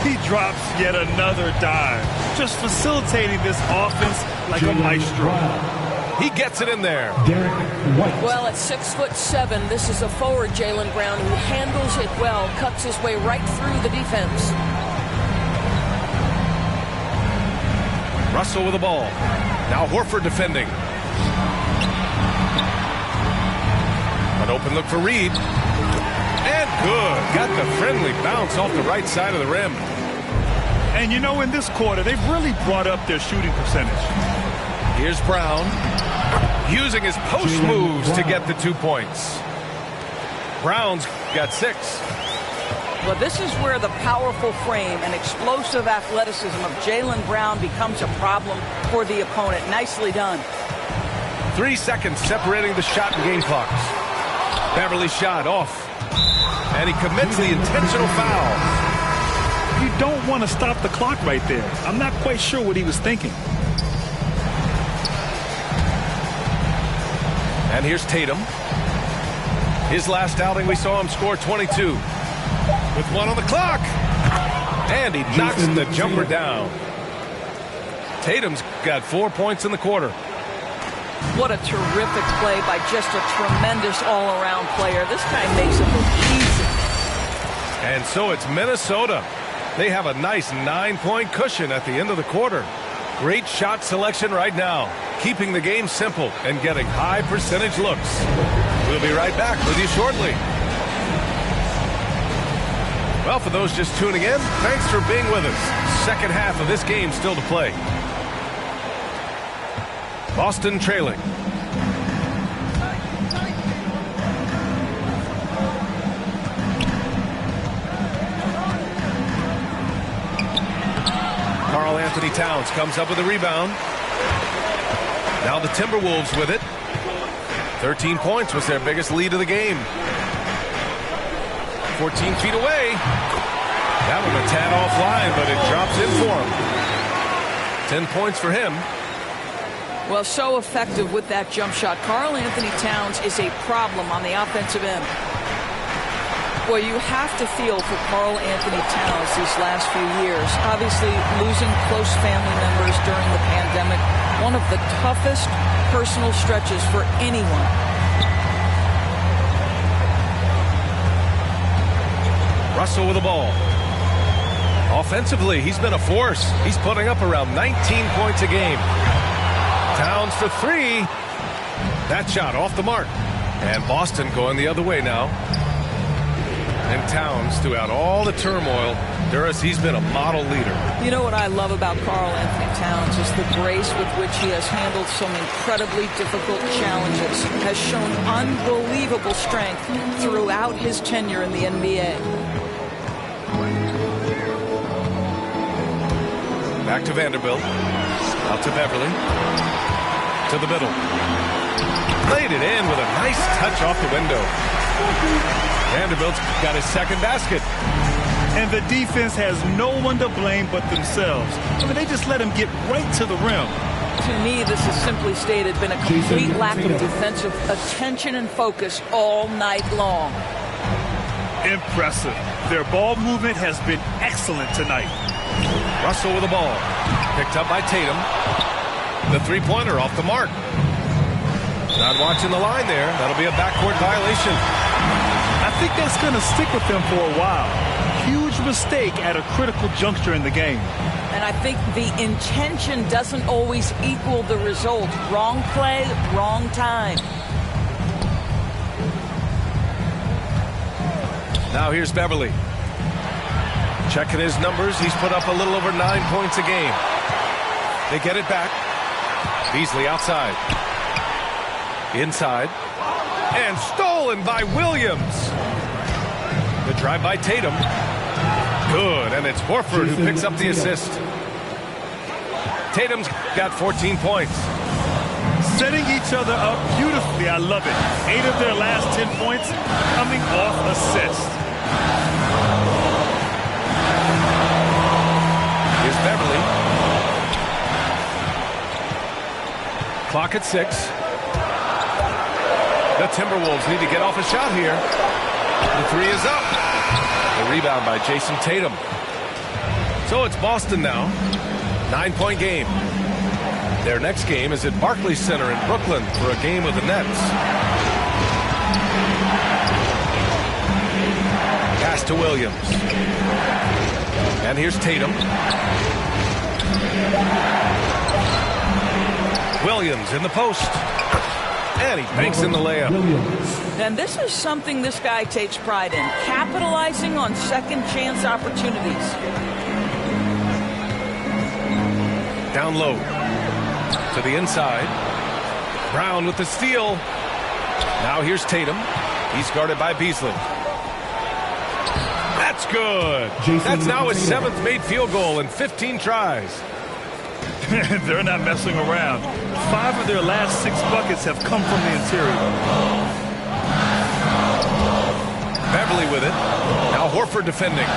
He drops yet another dive, just facilitating this offense like a maestro. He gets it in there. Well, at 6'7", this is a forward, Jaylen Brown, who handles it well, cuts his way right through the defense. Russell with the ball. Now Horford defending. An open look for Reed. And good. Got the friendly bounce off the right side of the rim. And you know, in this quarter, they've really brought up their shooting percentage. Here's Brown. Using his post moves to get the 2 points. Brown's got 6. Well, this is where the powerful frame and explosive athleticism of Jaylen Brown becomes a problem for the opponent. Nicely done. 3 seconds separating the shot and game clocks. Beverly's shot off. And he commits the intentional foul. You don't want to stop the clock right there. I'm not quite sure what he was thinking. And here's Tatum. His last outing, we saw him score 22. With 1 on the clock. And he knocks the jumper down. Tatum's got 4 points in the quarter. What a terrific play by just a tremendous all-around player. This guy makes it look easy. And so it's Minnesota. They have a nice 9-point cushion at the end of the quarter. Great shot selection right now, keeping the game simple and getting high percentage looks. We'll be right back with you shortly. Well, for those just tuning in, thanks for being with us. Second half of this game still to play. Boston trailing. Karl Anthony Towns comes up with a rebound. Now the Timberwolves with it. 13 points was their biggest lead of the game. 14 feet away. That one a tad offline, but it drops in for him. 10 points for him. Well, so effective with that jump shot. Karl Anthony Towns is a problem on the offensive end. Boy, you have to feel for Karl Anthony Towns these last few years. Obviously, losing close family members during the pandemic, one of the toughest personal stretches for anyone. Russell with the ball. Offensively, he's been a force. He's putting up around 19 points a game. Towns for three. That shot off the mark. And Boston going the other way now. And Towns, throughout all the turmoil, Duras, he's been a model leader. You know what I love about Karl Anthony Towns is the grace with which he has handled some incredibly difficult challenges, has shown unbelievable strength throughout his tenure in the NBA. Back to Vanderbilt. Out to Beverly. To the middle. Played it in with a nice touch off the window. Vanderbilt's got his second basket. And the defense has no one to blame but themselves. I mean, they just let him get right to the rim. To me, this is simply stated been a complete lack of defensive attention and focus all night long. Impressive. Their ball movement has been excellent tonight. Russell with the ball. Picked up by Tatum. The three-pointer off the mark. Not watching the line there. That'll be a backcourt violation. I think that's going to stick with them for a while. Huge mistake at a critical juncture in the game. And I think the intention doesn't always equal the result. Wrong play, wrong time. Now here's Beverly. Checking his numbers. He's put up a little over 9 points a game. They get it back. Beasley outside. Inside. And stolen by Williams. The drive by Tatum. Good. And it's Horford who picks up the assist. Tatum's got 14 points. Setting each other up beautifully. I love it. 8 of their last 10 points coming off assists. Here's Beverly. Clock at 6. The Timberwolves need to get off a shot here. The three is up. The rebound by Jason Tatum. So it's Boston now. 9-point game. Their next game is at Barclays Center in Brooklyn for a game with the Nets. Pass to Williams. And here's Tatum. Williams in the post. And he banks in the layup. And this is something this guy takes pride in, capitalizing on second chance opportunities. Down low. To the inside. Brown with the steal. Now here's Tatum. He's guarded by Beasley. That's good. That's now his 7th made field goal in 15 tries. They're not messing around. 5 of their last 6 buckets have come from the interior. Beverly with it. Now Horford defending.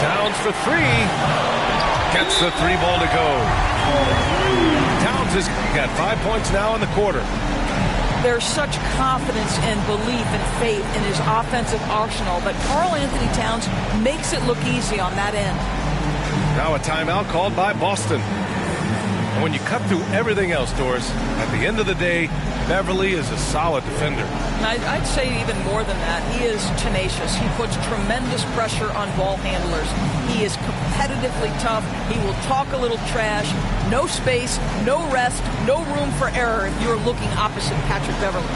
Towns for 3. Gets the 3 ball to go. Towns has got 5 points now in the quarter. There's such confidence and belief and faith in his offensive arsenal that Karl Anthony Towns makes it look easy on that end. Now a timeout called by Boston. And when you cut through everything else, Doris, at the end of the day, Beverly is a solid defender. I'd say even more than that. He is tenacious. He puts tremendous pressure on ball handlers. He is competitively tough. He will talk a little trash. No space, no rest, no room for error if you're looking opposite Patrick Beverly.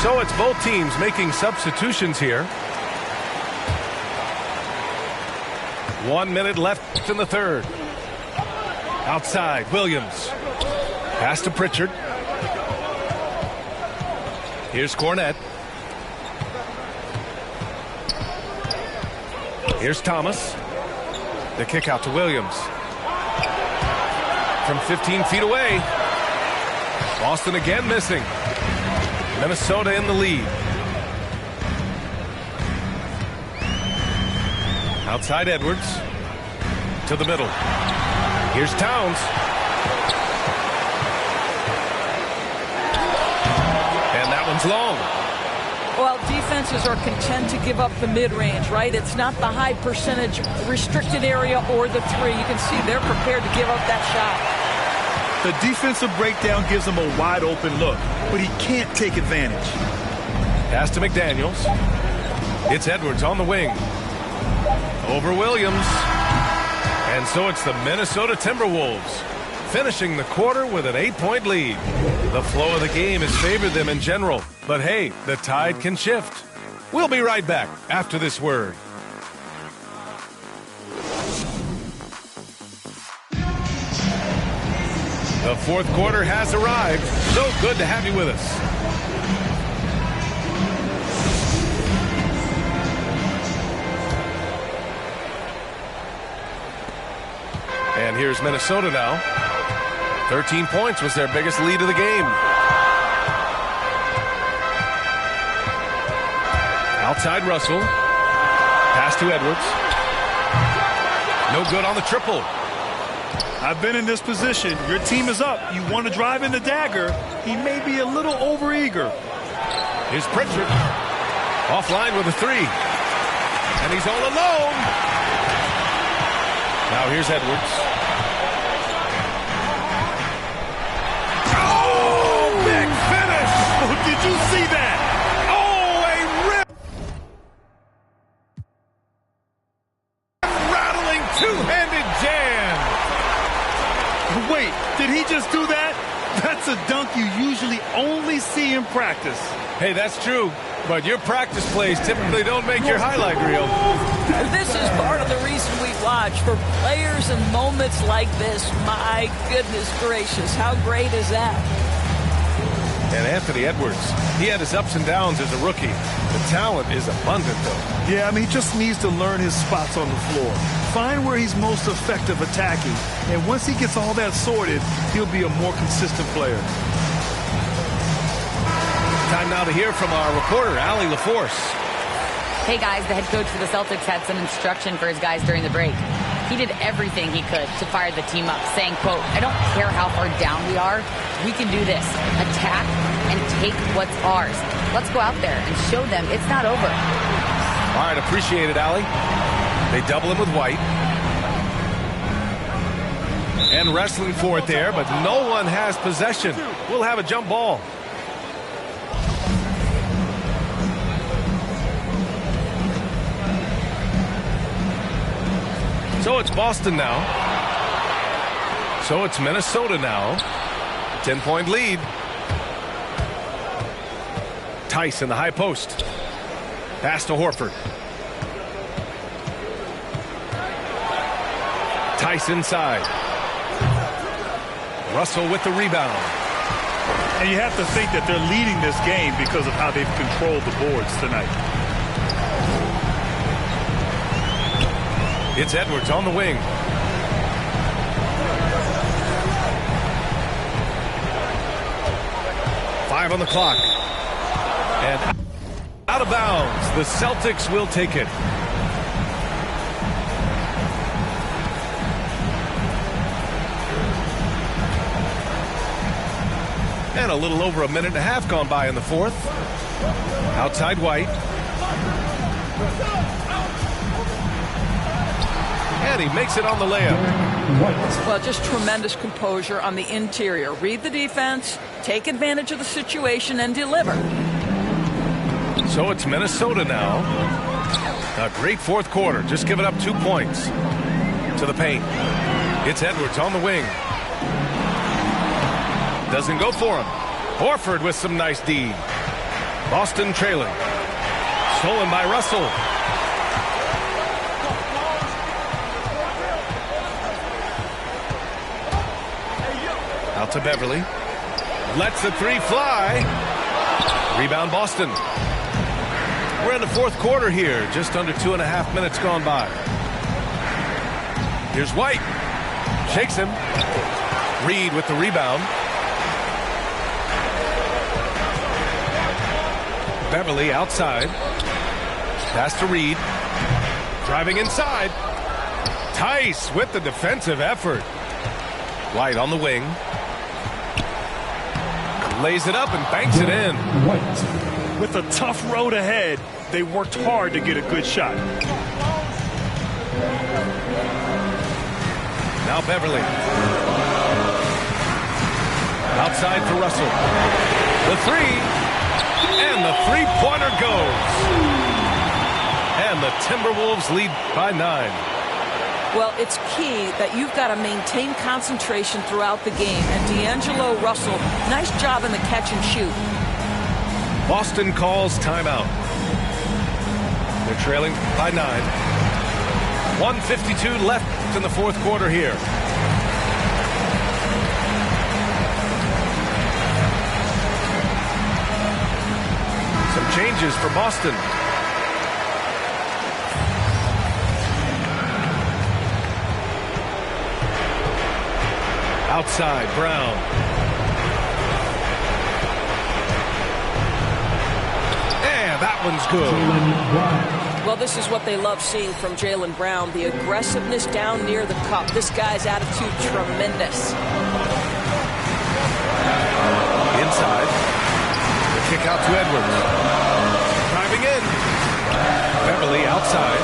So it's both teams making substitutions here. 1 minute left in the third. Outside, Williams. Pass to Pritchard. Here's Cornette. Here's Thomas. The kick out to Williams. From 15 feet away. Boston again missing. Minnesota in the lead. Outside Edwards. to the middle. Here's Towns. And that one's long. Well, defenses are content to give up the mid-range, right? It's not the high percentage restricted area or the three. You can see they're prepared to give up that shot. The defensive breakdown gives him a wide open look, but he can't take advantage. Pass to McDaniels. It's Edwards on the wing. Over Williams. And so it's the Minnesota Timberwolves finishing the quarter with an 8-point lead. The flow of the game has favored them in general. But hey, the tide can shift. We'll be right back after this word. The fourth quarter has arrived. So good to have you with us. And here's Minnesota now. 13 points was their biggest lead of the game. Outside Russell. Pass to Edwards. No good on the triple. I've been in this position. Your team is up. You want to drive in the dagger. He may be a little overeager. Here's Pritchard. Offline with a three. And he's all alone. Now here's Edwards. Oh, big finish! Oh, did you see that? Oh, a rip! Rattling two-handed jam! Wait, did he just do that? That's a dunk you usually only see in practice. Hey, that's true. But your practice plays typically don't make your highlight reel. This is part of the reason we watch. For players and moments like this, my goodness gracious, how great is that? And Anthony Edwards, he had his ups and downs as a rookie. The talent is abundant, though. Yeah, I mean, he just needs to learn his spots on the floor. Find where he's most effective attacking. And once he gets all that sorted, he'll be a more consistent player. Time now to hear from our reporter, Allie LaForce. Hey, guys, the head coach for the Celtics had some instruction for his guys during the break. He did everything he could to fire the team up, saying, quote, "I don't care how far down we are. We can do this. Attack and take what's ours. Let's go out there and show them it's not over." All right, appreciate it, Allie. They double him with White. And wrestling for it there, but no one has possession. We'll have a jump ball. So it's Boston now. So it's Minnesota now. 10-point lead. Tice in the high post. Pass to Horford. Tice inside. Russell with the rebound. And you have to think that they're leading this game because of how they've controlled the boards tonight. It's Edwards on the wing. Five on the clock. And out of bounds. The Celtics will take it. And a little over a minute and a half gone by in the fourth. Outside White. And he makes it on the layup. Well, just tremendous composure on the interior. Read the defense, take advantage of the situation, and deliver. So it's Minnesota now. A great fourth quarter. Just giving up 2 points to the paint. It's Edwards on the wing. Doesn't go for him. Horford with some nice D. Boston trailing. Stolen by Russell. Out to Beverly. Lets the three fly. Rebound Boston. We're in the fourth quarter here. Just under 2.5 minutes gone by. Here's White. Shakes him. Reed with the rebound. Beverly outside. Pass to Reed. Driving inside. Tice with the defensive effort. White on the wing. Lays it up and banks it in. With a tough road ahead, they worked hard to get a good shot. Now Beverly. Outside for Russell. The three. And the three-pointer goes. And the Timberwolves lead by 9. Well, it's key that you've got to maintain concentration throughout the game. And D'Angelo Russell, nice job in the catch and shoot. Boston calls timeout. They're trailing by 9. 1:52 left in the fourth quarter here. Some changes for Boston. Outside, Brown. And that one's good. Well, this is what they love seeing from Jaylen Brown, the aggressiveness down near the cup. This guy's attitude, tremendous. Inside. The kick out to Edwards. Driving in. Beverly outside.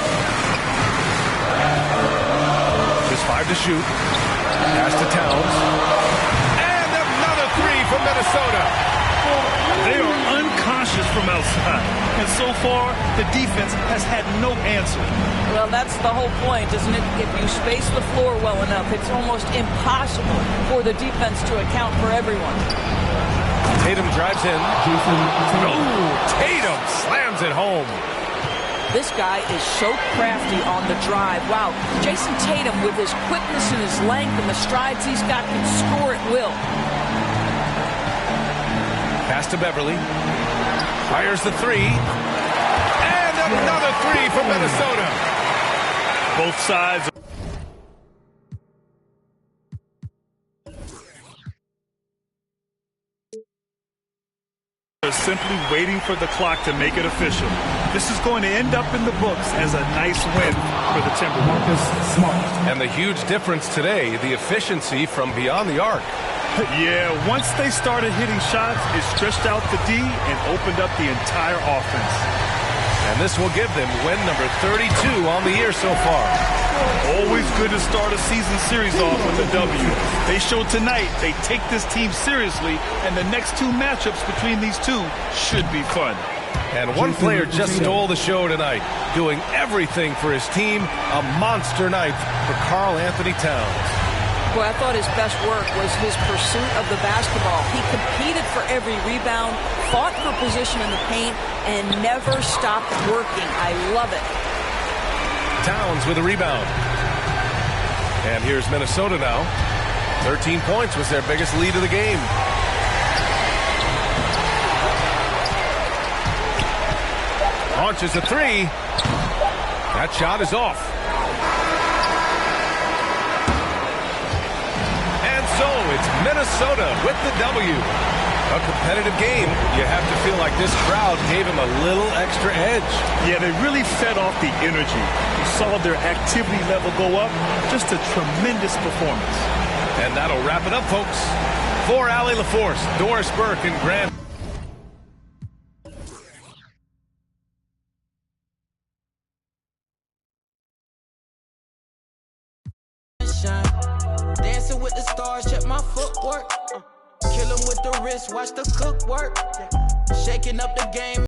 Just 5 to shoot. Pass to Towns. And another three from Minnesota. They are unconscious from outside. And so far, the defense has had no answer. Well, that's the whole point, isn't it? If you space the floor well enough, it's almost impossible for the defense to account for everyone. Tatum drives in. Tatum slams it home. This guy is so crafty on the drive. Wow, Jason Tatum, with his quickness and his length and the strides he's got, can score at will. Pass to Beverly. Fires the three. And another three from Minnesota. Both sides. They're simply waiting for the clock to make it official. This is going to end up in the books as a nice win for the Timberwolves. And the huge difference today, the efficiency from beyond the arc. Yeah, once they started hitting shots, it stretched out the D and opened up the entire offense. And this will give them win number 32 on the year so far. Always good to start a season series off with a W. They showed tonight they take this team seriously, and the next two matchups between these two should be fun. And one player just stole the show tonight, doing everything for his team. A monster night for Karl Anthony Towns. Boy, I thought his best work was his pursuit of the basketball. He competed for every rebound, fought for position in the paint, and never stopped working. I love it. Towns with a rebound. And here's Minnesota now. 13 points was their biggest lead of the game. Launches a three. That shot is off. And so it's Minnesota with the W. A competitive game. You have to feel like this crowd gave him a little extra edge. Yeah, they really fed off the energy. You saw their activity level go up. Just a tremendous performance. And that'll wrap it up, folks. For Allie LaForce, Doris Burke, and Grant. Dancing with the stars, check my footwork. Kill 'em with the wrist, watch the cook work. Shaking up the game.